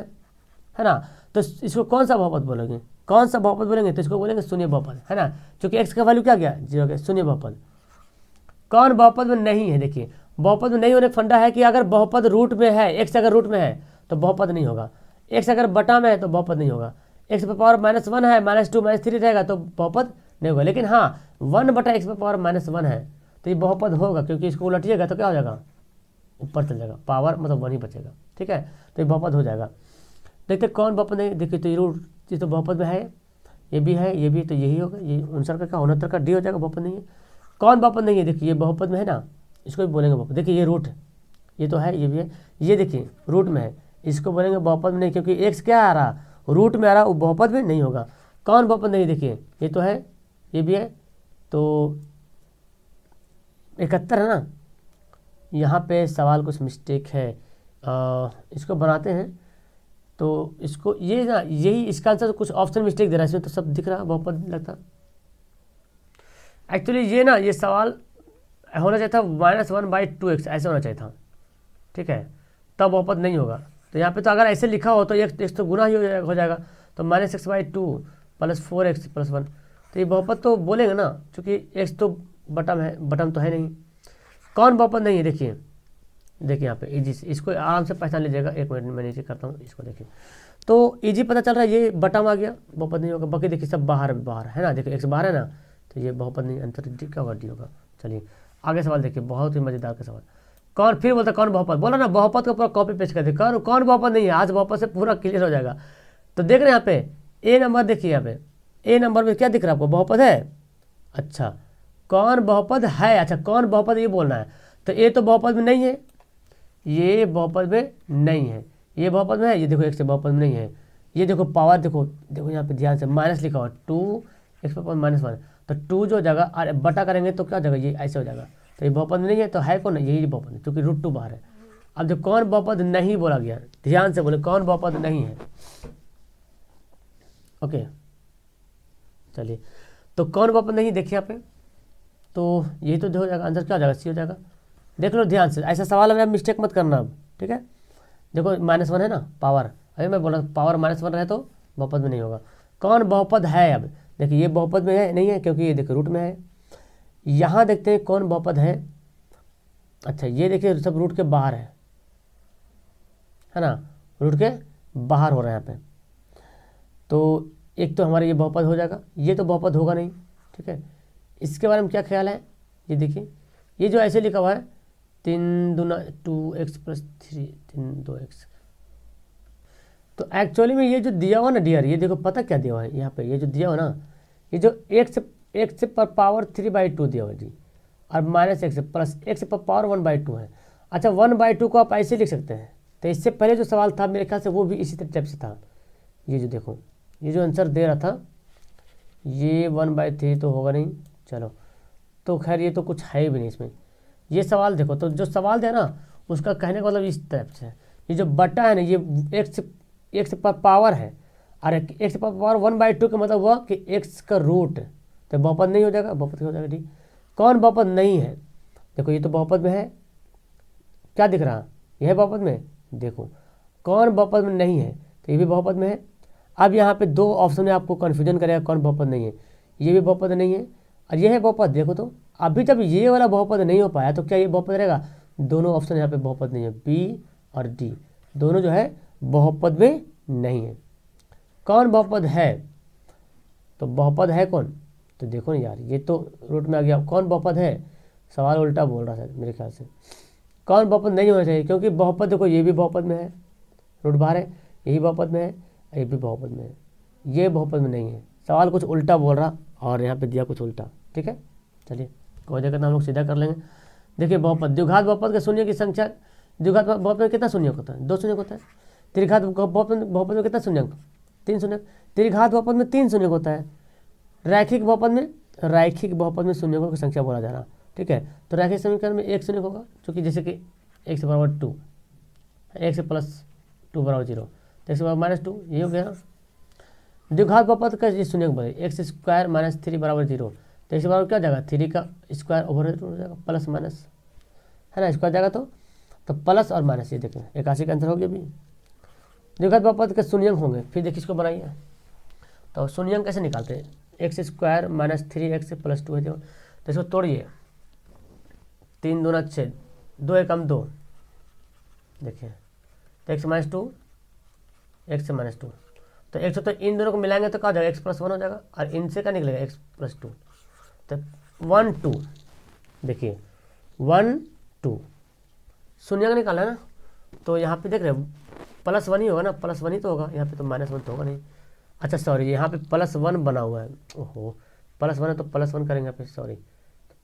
है ना, तो इसको कौन सा बहुपद बोलेंगे? कौन सा बहुपद बोलेंगे? तो इसको बोलेंगे शून्य बहुपद, है ना, क्योंकि x का वैल्यू क्या गया? 0 गया, शून्य बहुपद। कौन बहुपद में नहीं है? देखिए बहुपद में नहीं होने का फंडा है कि अगर बहुपद रूट में है, x अगर रूट में है तो बहुपद नहीं होगा, x अगर बटा में है तो बहुपद नहीं होगा, x पे पावर -1 है, -2 -3 रहेगा तो बहुपद नहीं होगा। लेकिन हाँ 1/x पे पावर -1 है तो ये बहुपद होगा, क्योंकि इसको उलटिएगा तो क्या हो जाएगा? ऊपर चल जाएगा, पावर मतलब 1 ही बचेगा, ठीक है, तो ये बहुपद हो जाएगा। देखते कौन बहुपद नहीं? देखिए तो ये रूट, ये तो बहुपद में है, ये भी है, ये भी, तो यही होगा, ये 59 का 69 का डी हो जाएगा, बहुपद नहीं है। कौन बहुपद नहीं है? देखिए ये बहुपद में है ना, इसको भी बोलेंगे बहुपद। देखिए ये रूट, ये तो है, ये भी है, ये देखिए रूट में है, इसको बोलेंगे बहुपद में नहीं, क्योंकि एक्स क्या आ रहा, रूट में आ रहा, वो बहुपद में नहीं होगा। कौन बहुपद नहीं, देखिए ये तो है, ये भी है, तो 71 है ना। यहाँ पे सवाल कुछ मिस्टेक है, इसको बनाते हैं। तो इसको ये ना, यही इसका आंसर, कुछ ऑप्शन मिस्टेक दे रहा है इसमें, तो सब दिख रहा बहुपद लगता। एक्चुअली ये ना, ये सवाल होना चाहिए था -1/2x, ऐसे होना चाहिए था, ठीक है, तब बहुपद नहीं होगा। तो यहाँ पे तो अगर ऐसे लिखा हो तो x तो गुना ही हो जाएगा, तो -x/2 + 4x + 1, तो ये बहुपद तो बोलेंगे ना, क्योंकि x तो बटम तो है नहीं। कौन बहुपद नहीं है, देखिए यहाँ पे इजी, इसको आराम से पहचान लीजिएगा। एक मिनट मैं नीचे करता हूँ इसको, देखिए तो इजी पता चल रहा है, ये बटम आ गया, बहुपद नहीं होगा। बाकी देखिए सब बाहर है ना, देखिए x बाहर है ना, तो ये बहुपद नहीं, अंतर डी क्या होगा, डी होगा। चलिए आगे सवाल देखिए, बहुत ही मजेदार का सवाल। कौन, फिर बोलता कौन बहुपद, बोला ना बहुपद को पूरा कॉपी पेस्ट कर दे, कौन बहुपद नहीं है, आज बहुपद से पूरा क्लियर हो जाएगा। तो देख रहे हैं यहाँ पे ए नंबर, देखिए यहाँ पे ए नंबर में क्या दिख रहा है आपको, बहुपद है। अच्छा कौन बहुपद है, अच्छा कौन बहुपद ये बोलना है, तो ए तो बहुपद में नहीं है, ये बहुपद में नहीं है, ये बहुपद में है, ये देखो एक से बहुपद में नहीं है। ये देखो पावर, देखो यहाँ पे ध्यान से माइनस लिखा हुआ, 2x⁻1, तो 2 जो जगह और बटा करेंगे तो क्या जगह, ये ऐसे हो जाएगा, तो ये बहुपद में नहीं है, तो है कौन, यही बहुपद है, क्योंकि √2 बाहर है। अब जो कौन बहुपद नहीं बोला गया, ध्यान से बोले कौन बहुपद नहीं है। ओके चलिए, तो कौन बहुपद नहीं, देखिए यहाँ पे, तो यही तो हो जाएगा, आंसर क्या हो जाएगा, सी हो जाएगा। देख लो ध्यान से, ऐसा सवाल में आप मिस्टेक मत करना अब, ठीक है। देखो -1 है ना पावर, अभी मैं बोला पावर -1 रहे तो बहुपद में नहीं होगा। कौन बहुपद है, अब देखिए ये बहुपद में है नहीं है, क्योंकि ये देखो रूट में है। यहाँ देखते हैं कौन बहुपद है। अच्छा ये देखिए सब रूट के बाहर है ना, रूट के बाहर हो रहा है यहाँ पे, तो एक तो हमारे ये बहुपद हो जाएगा, ये तो बहुपद होगा नहीं, ठीक है। इसके बारे में क्या ख्याल है, ये देखिए ये जो ऐसे लिखा हुआ है 3 दूना 2x + 3 3 2x, तो एक्चुअली में ये जो दिया हुआ ना डियर, ये देखो पता क्या दिया हुआ है यहाँ पे, ये जो दिया हुआ ना, ये जो x पर पावर 3/2 दिया हुआ है जी, और -x प्लस x पर पावर 1/2 है। अच्छा 1/2 को आप ऐसे लिख सकते हैं, तो इससे पहले जो सवाल था मेरे ख्याल से वो भी इसी टाइप से था। ये जो देखो, ये जो आंसर दे रहा था, ये 1/3 तो होगा नहीं, चलो तो खैर ये तो कुछ है भी नहीं इसमें। ये सवाल देखो, तो जो सवाल है ना उसका कहने का मतलब इस टाइप से है, ये जो बटा है ना, ये x पर पावर है, और x पर पावर 1/2 का मतलब हुआ कि x का रूट, तो बहुपद नहीं हो जाएगा, बहुपद हो जाएगा, ठीक। कौन बहुपद नहीं है, देखो ये तो बहुपद में है, क्या दिख रहा, यह बहुपद में, देखो कौन बहुपद में नहीं है, तो ये भी बहुपद में है। अब यहाँ पे 2 ऑप्शन में आपको कन्फ्यूजन करेगा कौन बहुपद नहीं है, ये भी बहुपद नहीं है और ये है बहुपद। देखो तो अभी जब ये वाला बहुपद नहीं हो पाया तो क्या ये बहुपद रहेगा, दोनों ऑप्शन यहाँ पे बहुपद नहीं है, बी और डी दोनों जो है बहुपद में नहीं है। कौन बहुपद है, तो बहुपद है कौन, तो देखो ना यार ये तो रूट में आ गया, कौन बहुपद है, सवाल उल्टा बोल रहा था मेरे ख्याल से। कौन बहुपद नहीं होना चाहिए, क्योंकि बहुपद देखो ये भी बहुपद में है, रूट बाहर है, यही बहुपद में है, ये भी बहुपद में है, ये बहुपद में नहीं है। सवाल कुछ उल्टा बोल रहा और यहाँ पे दिया कुछ उल्टा, ठीक है। चलिए कोई दिक्कत हम लोग सीधा कर लेंगे। देखिए बहुपद, द्विघात बहुपद के शून्य की संख्या, द्विघात बहुपद में कितना शून्य होता है, 2 शून्य होता है। त्रिघात बहुपद में कितना शून्य, 3 शून्य। त्रिघात बहुपद में 3 शून्य होता है। रैखिक बहुपद में शून्यों की संख्या बोला जा रहा, ठीक है। तो रैखिक समीकरण में 1 शून्य होगा, क्योंकि जैसे कि x = 2, x + 2 = 0, तो x -2 ये हो गया। द्विघात बहुपद का ये शून्य बोले, x² - 3 = 0, तो इस बार क्या जाएगा, 3 का स्क्वायर ओवर हो जाएगा, प्लस माइनस है ना, स्क्वायर जाएगा तो प्लस और माइनस, ये देखें 81 का आंसर हो गया। भी द्विघात बहुपद के शून्यंक होंगे, फिर देखिए इसको बनाइए, तो शून्यंक कैसे निकालते हैं, x² - 3x + 2 है, तो इसको तोड़िए, 3 दूना 6, 2 एकम 2, देखिए तो x - 2 x - 2, तो x तो इन दोनों को मिलाएंगे तो क्या हो जाएगा, x + 1 हो जाएगा, और इनसे क्या निकलेगा, x + 2, तो 1 2, देखिए 1 2 शून्य का निकाला है ना, तो यहाँ पे देख रहे +1 ही होगा ना, +1 ही तो होगा, यहाँ पे तो -1 तो होगा नहीं। अच्छा सॉरी, यहाँ पे +1 बना हुआ है, ओहो +1 है तो +1 करेंगे यहाँ पे, सॉरी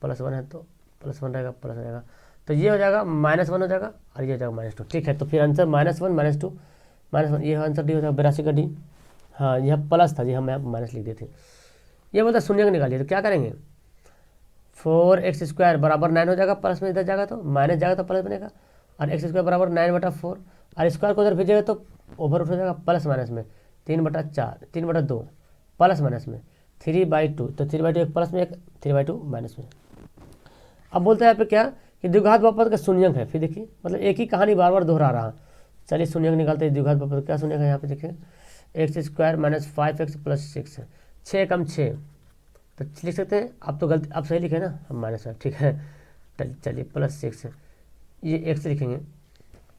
+1 है तो +1 रहेगा, प्लस रहेगा, तो ये हो जाएगा -1 हो जाएगा और ये हो जाएगा -2, ठीक है। तो फिर आंसर -1 -2 माइनस ये आंसर डी होता है 82 का डी। हाँ यह प्लस था जी, हम यहाँ माइनस लिख दिए थे। ये बोलता है शून्य का निकालिए, तो क्या करेंगे 4x² बराबर 9 हो जाएगा, प्लस में इधर जाएगा तो माइनस जाएगा तो प्लस बनेगा, और x² बराबर 9/4, और स्क्वायर को उधर भेजेगा तो ओवर उठ हो जाएगा प्लस माइनस में 3/4 3/2 प्लस माइनस में 3/2, तो 3/2 एक प्लस में एक 3/2 माइनस में। अब बोलते हैं यहाँ पे क्या कि द्विघात बहुपद का शून्यक है, फिर देखिए मतलब एक ही कहानी बार बार दोहरा रहा। चलिए शून्यक निकालते हैं द्विघात बहुपद। क्या शून्यक है यहाँ पे देखिए x² - 5x + 6 है, 6 कम 6 तो लिख सकते हैं। आप तो गलती आप सही लिखे ना, हम -5 ठीक है। चलिए +6 ये x लिखेंगे,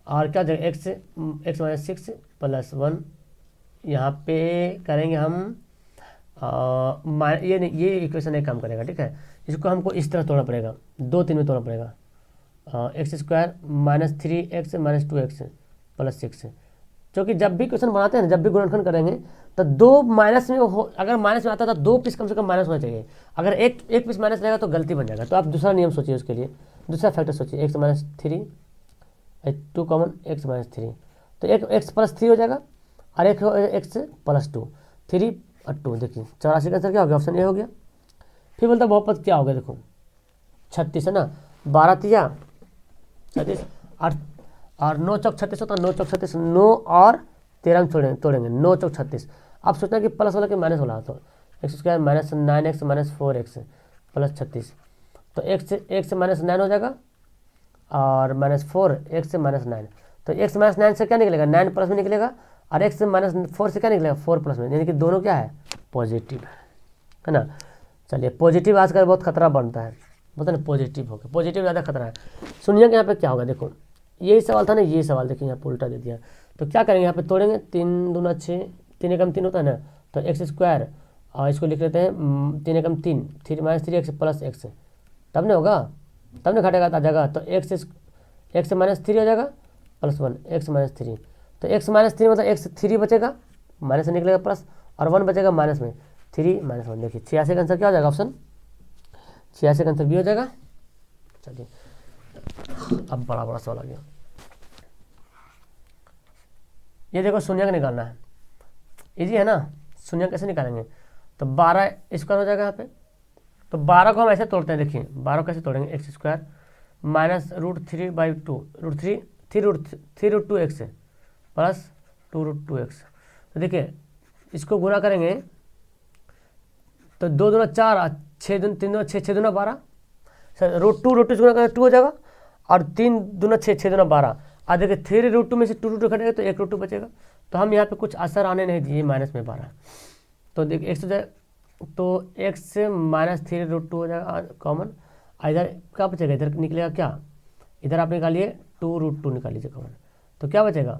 और क्या जगह x - 6 + 1 यहाँ पे करेंगे हम ये नहीं, ये इक्वेशन एक काम करेगा ठीक है। इसको हमको इस तरह तोड़ना पड़ेगा, 2-3 में तोड़ना पड़ेगा। x² - 3x - 2x + 6, क्योंकि जब भी क्वेश्चन बनाते हैं जब भी गुणनखंड करेंगे तो 2 माइनस में हो, अगर माइनस में आता है तो 2 पीस कम से कम माइनस होना चाहिए। अगर एक पीस माइनस रहेगा तो गलती बन जाएगा। तो आप दूसरा नियम सोचिए, उसके लिए दूसरा फैक्टर सोचिए, x - 3 2 कॉमन x - 3, तो एक x + 3 हो जाएगा और एक x + 2 3 और 2। देखिए 84 का आंसर क्या हो गया, ऑप्शन ए हो गया। फिर बोलता बहुपद क्या हो गया, देखो 36 है ना, 12 तिया 36 और 9 चौक 36 होता है, 9 चौक 36, 9 और 13 में तोड़ेंगे 9 चौक 36। अब सोचना कि प्लस वाला कि माइनस वाला, तो x² - 9x - 4x + 36, तो x से -9 हो जाएगा और -4 x से -9, तो x - 9 से क्या निकलेगा 9 प्लस में निकलेगा, और x से -4 से क्या निकलेगा 4 प्लस में, यानी कि दोनों क्या है पॉजिटिव है ना। चलिए पॉजिटिव आजकल बहुत खतरा बनता है, बोलते ना पॉजिटिव हो गया, पॉजिटिव ज़्यादा खतरा है। सुनिए कि यहाँ पे क्या होगा, देखो यही सवाल था ना, ये सवाल देखिए यहाँ पे उल्टा दे दिया। तो क्या करेंगे यहाँ पे तोड़ेंगे, 3 दूना 6, 3 एकम 3 होता है ना, तो x² और इसको लिख लेते हैं 3 एकम 3 -3x + x, तब नहीं होगा, तब नहीं घटेगा आ जाएगा, तो x से -3 हो जाएगा +1 x - 3, तो x - 3 मतलब x 3 बचेगा, माइनस से निकलेगा प्लस, और 1 बचेगा माइनस में 3 - 1। देखिए 86 का आंसर क्या हो जाएगा, ऑप्शन 86 का आंसर भी हो जाएगा। चलिए अब बड़ा सवाल आ गया, ये देखो शून्य का निकालना है, इजी है ना। शून्य कैसे निकालेंगे, तो 12² हो जाएगा यहाँ पे, तो 12 को हम ऐसे तोड़ते हैं, देखिए 12 कैसे तोड़ेंगे, x² -√3/2 3√2x + 2√2x, तो देखिए इसको गुना करेंगे तो 2 दूना 4, 6 दूना 3 दूना 6, 6 दूना 12, √2 गुना करेंगे 2 हो जाएगा, और 3 दूना 6, 6 दूना 12, और देखिए 3√2 में से 2√2 घटेगा तो 1√2 बचेगा। तो हम यहाँ पे कुछ असर आने नहीं दिए, माइनस में 12, तो देखिए x हो जाए, तो x से -3√2 हो जाएगा कॉमन, इधर क्या बचेगा, इधर निकलेगा क्या, इधर आप निकालिए 2√2 निकाल लीजिए कॉमन, तो क्या बचेगा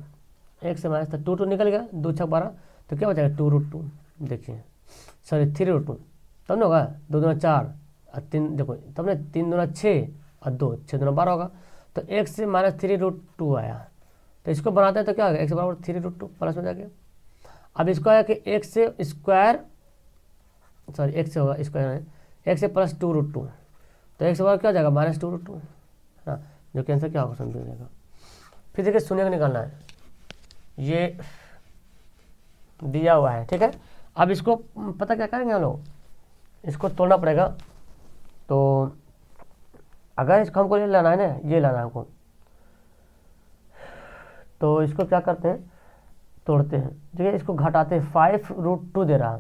x से माइनस 2 निकल गया, 2 6 12, तो क्या बचेगा 2√2, देखिए सॉरी 3√2, तब ना होगा 2 दूना 4 और 3, देखो तब ना 3 दूना 6 और 2 6 दूना 12 होगा, तो x से -3√2 आया, तो इसको बनाते हैं तो क्या होगा x बराबर 3√2 प्लस में जाके। अब इसको आया कि x से स्क्वायर, सॉरी x से होगा स्क्वायर, x से + 2√2, तो x बराबर क्या हो जाएगा -2√2 है, जो कि आंसर क्या होगा समझ जाएगा। फिर देखिए शून्य का निकालना है, ये दिया हुआ है ठीक है। अब इसको पता क्या करेंगे हम लोग, इसको तोड़ना पड़ेगा, तो अगर इसको हमको ये लाना है ना, ये लाना है हमको, तो इसको क्या करते हैं तोड़ते हैं, ठीक है, इसको घटाते हैं, 5√2 दे रहा,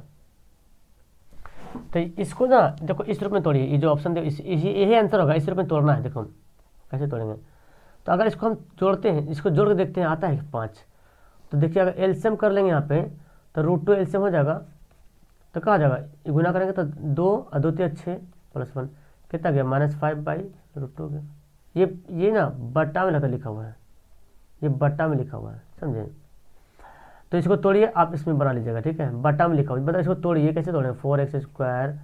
तो इसको ना देखो इस रूप में तोड़िए, ये जो ऑप्शन दे यही आंसर होगा, इस रूप में तोड़ना है। देखो हम कैसे तोड़ेंगे, तो अगर इसको हम जोड़ते हैं, इसको जोड़ के देखते हैं आता है 5, तो देखिए अगर एलसीएम कर लेंगे यहाँ पे तो √2 एलसीएम हो जाएगा, तो क्या हो जाएगा, गुना करेंगे तो 2 और 2 3 6 + 1 कितना गया -5/√2 गया। ये ना बट्टा में लगता लिखा हुआ है, ये बट्टा में लिखा हुआ है, समझे। तो इसको तोड़िए, आप इसमें बना लीजिएगा ठीक है, बट्टा में लिखा हुआ, मतलब इसको तोड़िए, कैसे तोड़ेंगे 4x²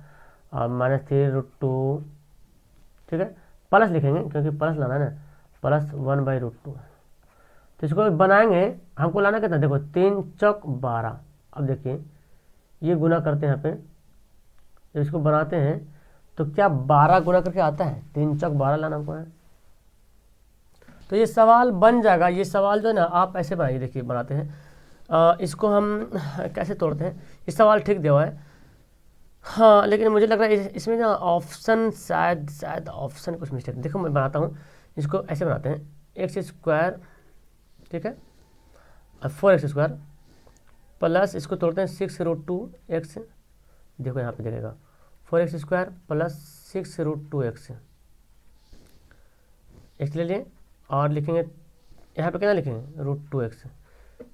और -3√2, ठीक है, प्लस लिखेंगे क्योंकि प्लस लाना है ना, +1/√2, तो इसको बनाएंगे, हमको लाना कितना, देखो 3 चौक 12, अब देखिए ये गुना करते हैं यहाँ पे, जब इसको बनाते हैं तो क्या 12 गुना करके आता है, 3 चौक 12 लाना हमको है, तो ये सवाल बन जाएगा। ये सवाल जो है ना आप ऐसे बनाइए, देखिए बनाते हैं, इसको हम कैसे तोड़ते हैं, इस सवाल ठीक दिया हुआ है। हाँ लेकिन मुझे लग रहा है इसमें ना ऑप्शन शायद ऑप्शन कुछ मिस्टेक। देखो मैं बनाता हूँ, इसको ऐसे बनाते हैं, एक्स स्क्वायर, ठीक है, और 4x² प्लस इसको तोड़ते हैं 6√2x। देखो यहाँ पे देखेगा 4x² प्लस 6√2x, x ले लिए और लिखेंगे यहाँ पे कितना लिखेंगे √2x।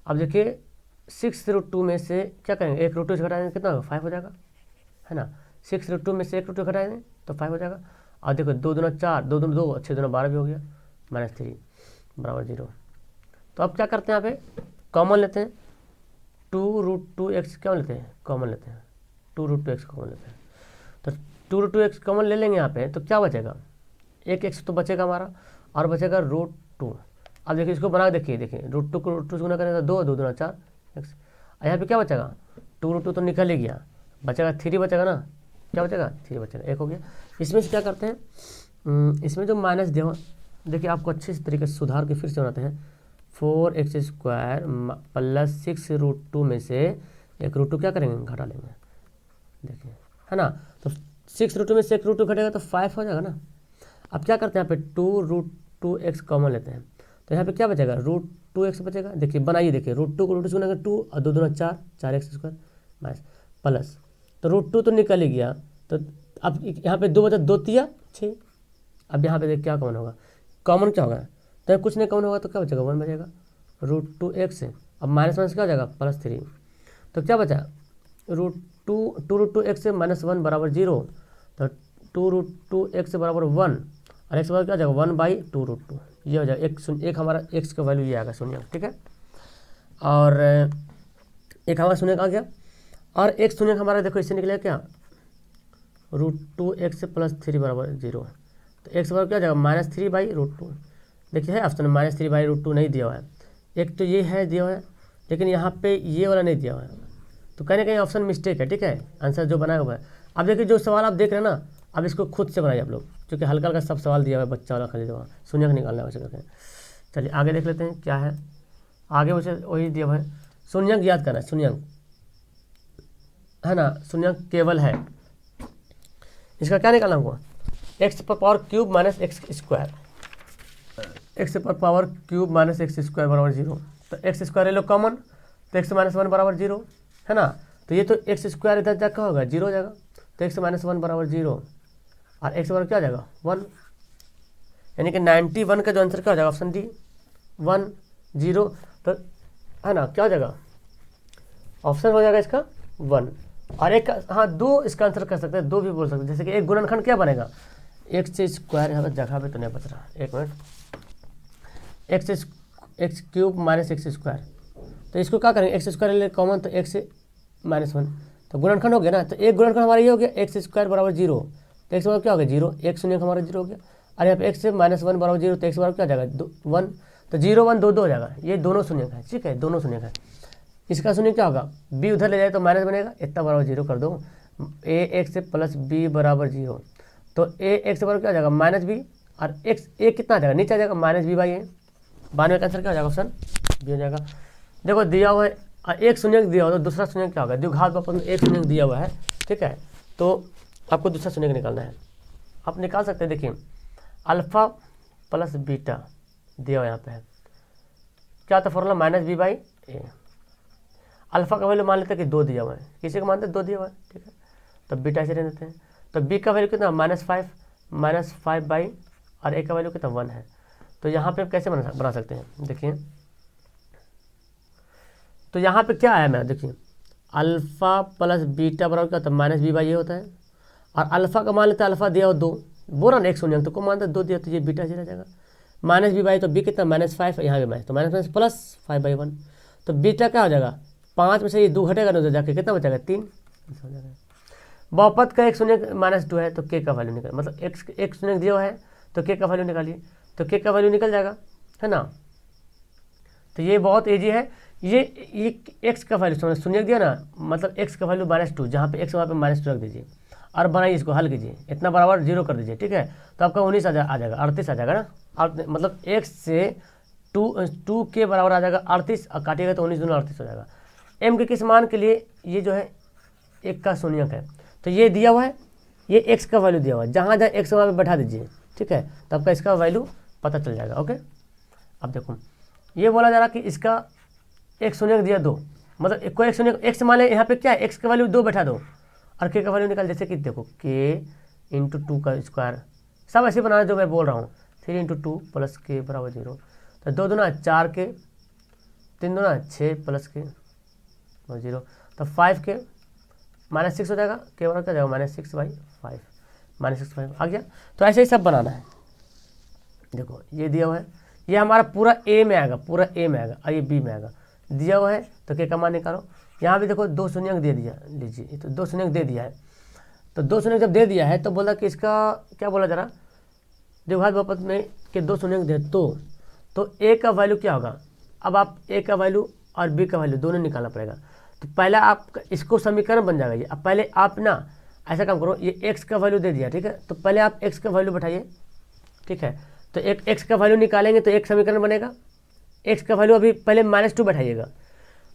अब देखिए 6√2 में से क्या करेंगे, एक √2 से घटाएंगे कितना होगा, 5 हो जाएगा, है ना। 6√2 में से एक √2 घटाएंगे तो 5 हो जाएगा। और देखो 2 दूना 4, 2 दूना 2, 6 दूना 12 भी हो गया, -3 बराबर 0। तो अब क्या करते हैं, यहाँ पे कॉमन लेते हैं, 2√2x क्या लेते हैं, कॉमन लेते हैं, 2√2x कॉमन लेते हैं। तो 2√2x कॉमन ले लेंगे यहाँ पे, तो क्या बचेगा, एक x तो बचेगा हमारा और बचेगा √2। अब देखिए इसको बना देखिए √2 को √2 से गुना करेंगे तो 2, 2 दूना 4x। यहाँ पे क्या बचेगा, 2√2 तो निकल ही गया, बचेगा 3 बचेगा ना, क्या बचेगा 3 बचेगा, 1 हो गया। इसमें से क्या करते हैं, इसमें जो माइनस दे देखिए आपको अच्छे से तरीके से सुधार के फिर से बनाते हैं। 4x² प्लस 6√2 में से एक √2 क्या करेंगे, घटा लेंगे, देखिए है ना। तो 6√2 में से एक √2 घटेगा तो 5 हो जाएगा ना। अब क्या करते हैं यहाँ पे 2√2x कॉमन लेते हैं, तो यहाँ पे क्या बचेगा, √2x बचेगा। देखिए बनाइए, देखिए √2 को √2 से गुना करेंगे 2 और 2 दूना 4, 4x² माइनस प्लस, तो √2 तो निकल ही गया। तो अब यहाँ पे 2 बचा, 2 तिया 6। अब यहाँ पे देख क्या कॉमन होगा, कॉमन क्या होगा, तो कुछ नहीं कॉमन होगा तो क्या बचेगा, 1 बचेगा, √2x। अब माइनस माइनस क्या हो जाएगा, +3। तो क्या बचा, √2x से -1 बराबर 0। तो 2√2x बराबर 1 और x बराबर क्या हो जाएगा, 1/2√2। ये हो जाएगा एक हमारा x का वैल्यू ये आएगा शून्य, ठीक है। और एक हमारा शून्य आ गया, और एक शून्य हमारा देखो इससे निकलेगा क्या, √2x प्लस 3 बराबर 0। तो x बराबर क्या हो जाएगा, -3/√2। देखिए है ऑप्शन में -3/√2 नहीं दिया हुआ है, एक तो ये है दिया हुआ है, लेकिन यहाँ पे ये वाला नहीं दिया हुआ है, तो कहीं ना कहीं ऑप्शन मिस्टेक है, ठीक है, आंसर जो बनाया हुआ है। अब देखिए जो सवाल आप देख रहे हैं ना, अब इसको खुद से बनाइए आप लोग, क्योंकि हल्का हल्का सब सवाल दिया हुआ है, बच्चा वाला खाली हुआ शून्य निकालना है वैसे करके। चलिए आगे देख लेते हैं क्या है, आगे वैसे वही दिया हुआ है, शून्यंक याद करना है, शून्यंक है ना, शून्यंक केवल है, इसका क्या निकालना हमको, x power cube minus x² minus x² बराबर 0। तो x² ले लो कॉमन, तो x -1 बराबर 0 है ना। तो ये तो x² इधर जा क्या होगा, 0 हो जाएगा, तो x -1 बराबर 0 और x बराबर क्या हो जाएगा 1, यानी कि 91 का जो आंसर क्या हो जाएगा, ऑप्शन डी 1 0। तो है ना, क्या हो जाएगा, ऑप्शन हो जाएगा इसका 1। और एक हाँ 2 इसका आंसर कर सकते हैं, 2 भी बोल सकते हैं, जैसे कि एक गुणनखंड क्या बनेगा, x² यहाँ पर जगह पे तो नहीं बच रहा, एक मिनट, x³ माइनस x²। तो इसको क्या करेंगे, x² ले कॉमन, तो x -1, तो गुणनखंड हो गया ना। तो एक गुणनखंड हमारा ये हो गया, x² बराबर 0, तो x बराबर क्या हो गया 0, एक शून्य हमारा 0 हो गया। और यहाँ पे x -1 बराबर 0, तो x बराबर क्या हो जाएगा 1, तो 0 1 2 2 हो जाएगा, ये दोनों शून्य है, ठीक है, दोनों शून्य है। इसका शून्य क्या होगा, b उधर ले जाए तो माइनस बनेगा, इतना बराबर 0 कर दो, ax प्लस b बराबर 0। तो ax बराबर क्या हो जाएगा -b, और x a कितना आ जाएगा, नीचे आ जाएगा -b/a। 92 का आंसर क्या हो जाएगा, ऑप्शन बी हो जाएगा। देखो दिया हुआ है, एक शून्य दिया हुआ तो दूसरा शून्य क्या होगा, द्विघात वापस एक शून्य दिया हुआ है, ठीक है, तो आपको दूसरा शून्य निकालना है, आप निकाल सकते हैं। देखिए अल्फा प्लस बीटा दिया हुआ यहाँ पे है, क्या था फॉर्मूला, -b/a। अल्फा का वैल्यू मान लेते हैं कि 2 दिया हुआ है, किसी को मानते हैं 2 दिया हुआ है, ठीक है, तो बीटा से रहने देते हैं। तो b का वैल्यू कितना, -5 और a का वैल्यू कितना 1 है। तो यहाँ पे कैसे बना सकते हैं, देखिए तो यहाँ पे क्या आया, मैं देखिए अल्फा प्लस बीटा बराबर क्या होता है, -b/a होता है, और अल्फा का मान लेते हैं, अल्फा दिया हो 2, बोला ना एक शून्य, तो को मानते हैं 2 दिया, तो ये बीटा से रह जाएगा, -b/a, तो b कितना -5, यहाँ पे माइनस, तो माइनस प्लस 5/1, तो बीटा क्या हो जाएगा, 5 में से ये 2 घटेगा ना, तो जाके कितना बचेगा 3 हो जाएगा। बहुपद का एक शून्य -2 है, तो k का वैल्यू निकल, मतलब एक शून्य दिया है तो k का वैल्यू निकालिए, तो k का वैल्यू निकल जाएगा, है ना। तो ये बहुत ईजी है, ये x का वैल्यू शून्य दिया ना, मतलब x का वैल्यू -2, जहाँ पे x वहाँ पे -2 रख दीजिए, और बनाइए इसको, हल कीजिए, इतना बराबर 0 कर दीजिए, ठीक है, तो आपका 19 आ जाएगा, 38 आ जाएगा ना। और मतलब x से टू के बराबर आ जाएगा 38 और काटिएगा तो 19 दूना 38 हो जाएगा। m के किस मान के लिए ये जो है एक का शून्यक है, तो ये दिया हुआ है, ये x का वैल्यू दिया हुआ है, जहाँ जहाँ x वहाँ पे बैठा दीजिए, ठीक है, तो आपका इसका वैल्यू पता चल जाएगा। ओके, अब देखो ये बोला जा रहा कि इसका एक शून्यक दिया 2, मतलब कोई एक शून्यक x मान ले, यहाँ पे क्या है x का वैल्यू 2 बैठा दो और k का वैल्यू निकाल, जैसे कि देखो k इंटू 2 का स्क्वायर, सब ऐसे बनाना जो मैं बोल रहा हूँ, 3 इंटू 2 प्लस के बराबर 0, तो 2 दूना 4 के, 3 दूना 6 प्लस के 0, तो 5 के -6 हो जाएगा, के बराबर क्या जाएगा -6/5, -6/5 आ गया। तो ऐसे ही सब बनाना है। देखो ये दिया हुआ है, ये हमारा पूरा ए में आएगा, पूरा ए में आएगा और ये बी में आएगा, दिया हुआ है तो के का मान निकालो। यहाँ भी देखो 2 शून्यक दे दिया, लीजिए तो 2 शून्यक दे दिया है, तो 2 शून्यक जब दे दिया है तो बोला कि इसका क्या बोला जरा द्विघात बहुपद में कि 2 शून्यक दे तो ए का वैल्यू क्या होगा। अब आप ए का वैल्यू और बी का वैल्यू दोनों निकालना पड़ेगा, तो पहले आप इसको समीकरण बन जाएगा ये। अब पहले आप ना ऐसा काम करो, ये एक्स का वैल्यू दे दिया, ठीक है, तो पहले आप एक्स का वैल्यू बैठाइए, ठीक है, तो एक एक्स का वैल्यू निकालेंगे तो एक समीकरण बनेगा, एक्स का वैल्यू अभी पहले -2 बैठाइएगा,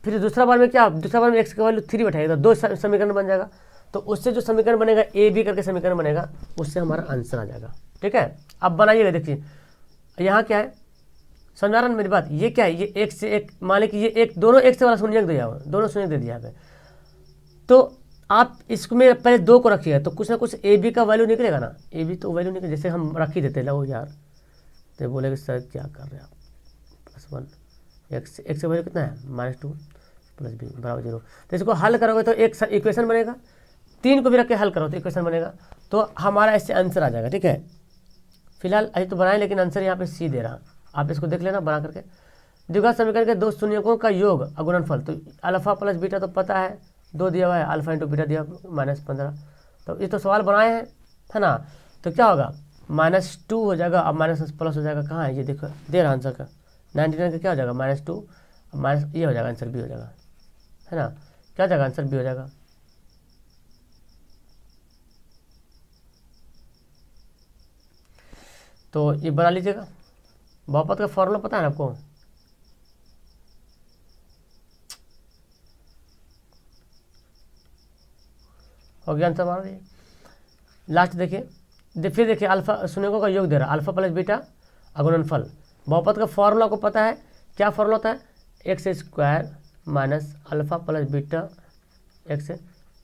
फिर दूसरा बार में क्या, दूसरा बार में एक्स का वैल्यू 3 बैठाइएगा, 2 समीकरण बन जाएगा, तो उससे जो समीकरण बनेगा ए बी करके समीकरण बनेगा, उससे हमारा आंसर आ जाएगा। ठीक है, अब बनाइएगा, देखिए यहाँ क्या है, समझा रहा मेरी बात, ये क्या है, ये एक से एक, मान ली कि ये एक दोनों एक से वाला शून्यक दिया हुआ, दोनों शून्यक दे दिया है, तो आप इसमें पहले 2 को रखिएगा तो कुछ ना कुछ ए बी का वैल्यू निकलेगा ना, ए बी तो वैल्यू निकले, जैसे हम रख ही देते लो यार, तो बोलेगे सर क्या कर रहे हैं आप, +1 एक्स से वैल्यू कितना है -2 प्लस बी बराबर 0, तो इसको हल करोगे तो एक इक्वेशन बनेगा, 3 को भी रख के हल करो तो इक्वेशन बनेगा, तो हमारा इससे आंसर आ जाएगा। ठीक है, फिलहाल अभी तो बनाए लेकिन आंसर यहाँ पे सी दे रहा, आप इसको देख लेना बना करके। द्विघात समीकरण के 2 शून्यकों का योग अगुणनफल, तो अल्फा प्लस बीटा तो पता है 2 दिया हुआ है, अल्फा इंटू बीटा दिया -15, तो ये तो सवाल बनाए हैं, है ना, तो क्या होगा -2 हो जाएगा, अब माइनस प्लस हो जाएगा, कहाँ है ये देखो दे रहा आंसर का 99 का क्या हो जाएगा -2 माइनस, ये हो जाएगा आंसर बी हो जाएगा, है ना, क्या हो जाएगा आंसर बी हो जाएगा। तो ये बना लीजिएगा, बहुपद का फॉर्मूला पता है ना आपको, हो गया आंसर बना लीजिए। लास्ट देखिए, फिर देखिए अल्फा शून्यकों का योग दे रहा, अल्फा प्लस बीटा अगुणनफल, बहुपद का फॉर्मूला को पता है, क्या फॉर्मूला होता है, x square minus alpha plus beta x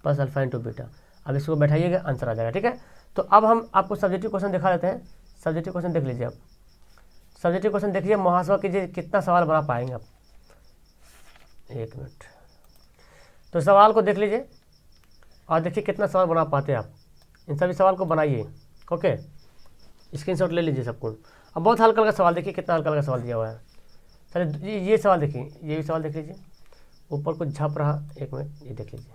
plus alpha into beta. अब इसको बैठाइएगा आंसर आ जाएगा। ठीक है, तो अब हम आपको सब्जेक्टिव क्वेश्चन दिखा देते हैं, सब्जेक्टिव क्वेश्चन देख लीजिए आप, सब्जेक्टिव क्वेश्चन देखिए, मुहासवा कीजिए कितना सवाल बना पाएंगे आप, 1 मिनट, तो सवाल को देख लीजिए और देखिए कितना सवाल बना पाते हैं आप, इन सभी सवाल को बनाइए। ओके, स्क्रीनशॉट ले लीजिए सबको। अब बहुत हल्का हल्का सवाल देखिए, कितना हल्का हल्का सवाल दिया हुआ है। चलिए ये सवाल देखिए, ये भी सवाल देख लीजिए, ऊपर कुछ झप रहा, 1 मिनट ये देख लीजिए,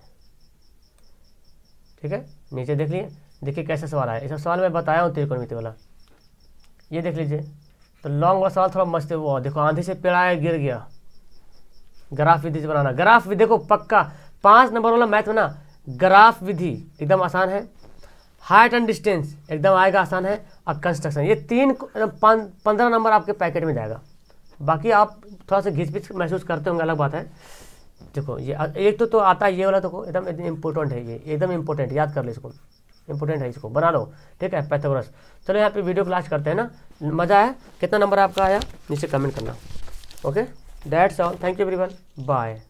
ठीक है, नीचे देख लिए, देखिए कैसा सवाल आया, इस सवाल मैं बताया हूँ त्रिकोणमिति वाला, ये देख लीजिए। तो लॉन्ग वाला सवाल थोड़ा मस्त है, वो देखो आंधी से पेड़ आया गिर गया, ग्राफ विधि से बनाना, ग्राफ विधि देखो पक्का 5 नंबर वाला मैथ में ना ग्राफ विधि एकदम आसान है, हाइट एंड डिस्टेंस एकदम आएगा आसान है, और कंस्ट्रक्शन, ये 15 नंबर आपके पैकेट में जाएगा। बाकी आप थोड़ा सा घिच-पिच महसूस करते होंगे, अलग बात है। देखो ये एक तो आता है, ये वाला तो एकदम इम्पोर्टेंट है, ये एकदम इम्पोर्टेंट, याद कर लो इसको, इंपॉर्टेंट है, इसको बना लो। ठीक है, पाइथागोरस। चलो यहाँ पे वीडियो क्लास करते हैं ना, मज़ा आया, कितना नंबर आपका आया नीचे कमेंट करना। Okay, that's all, thank you everyone, bye.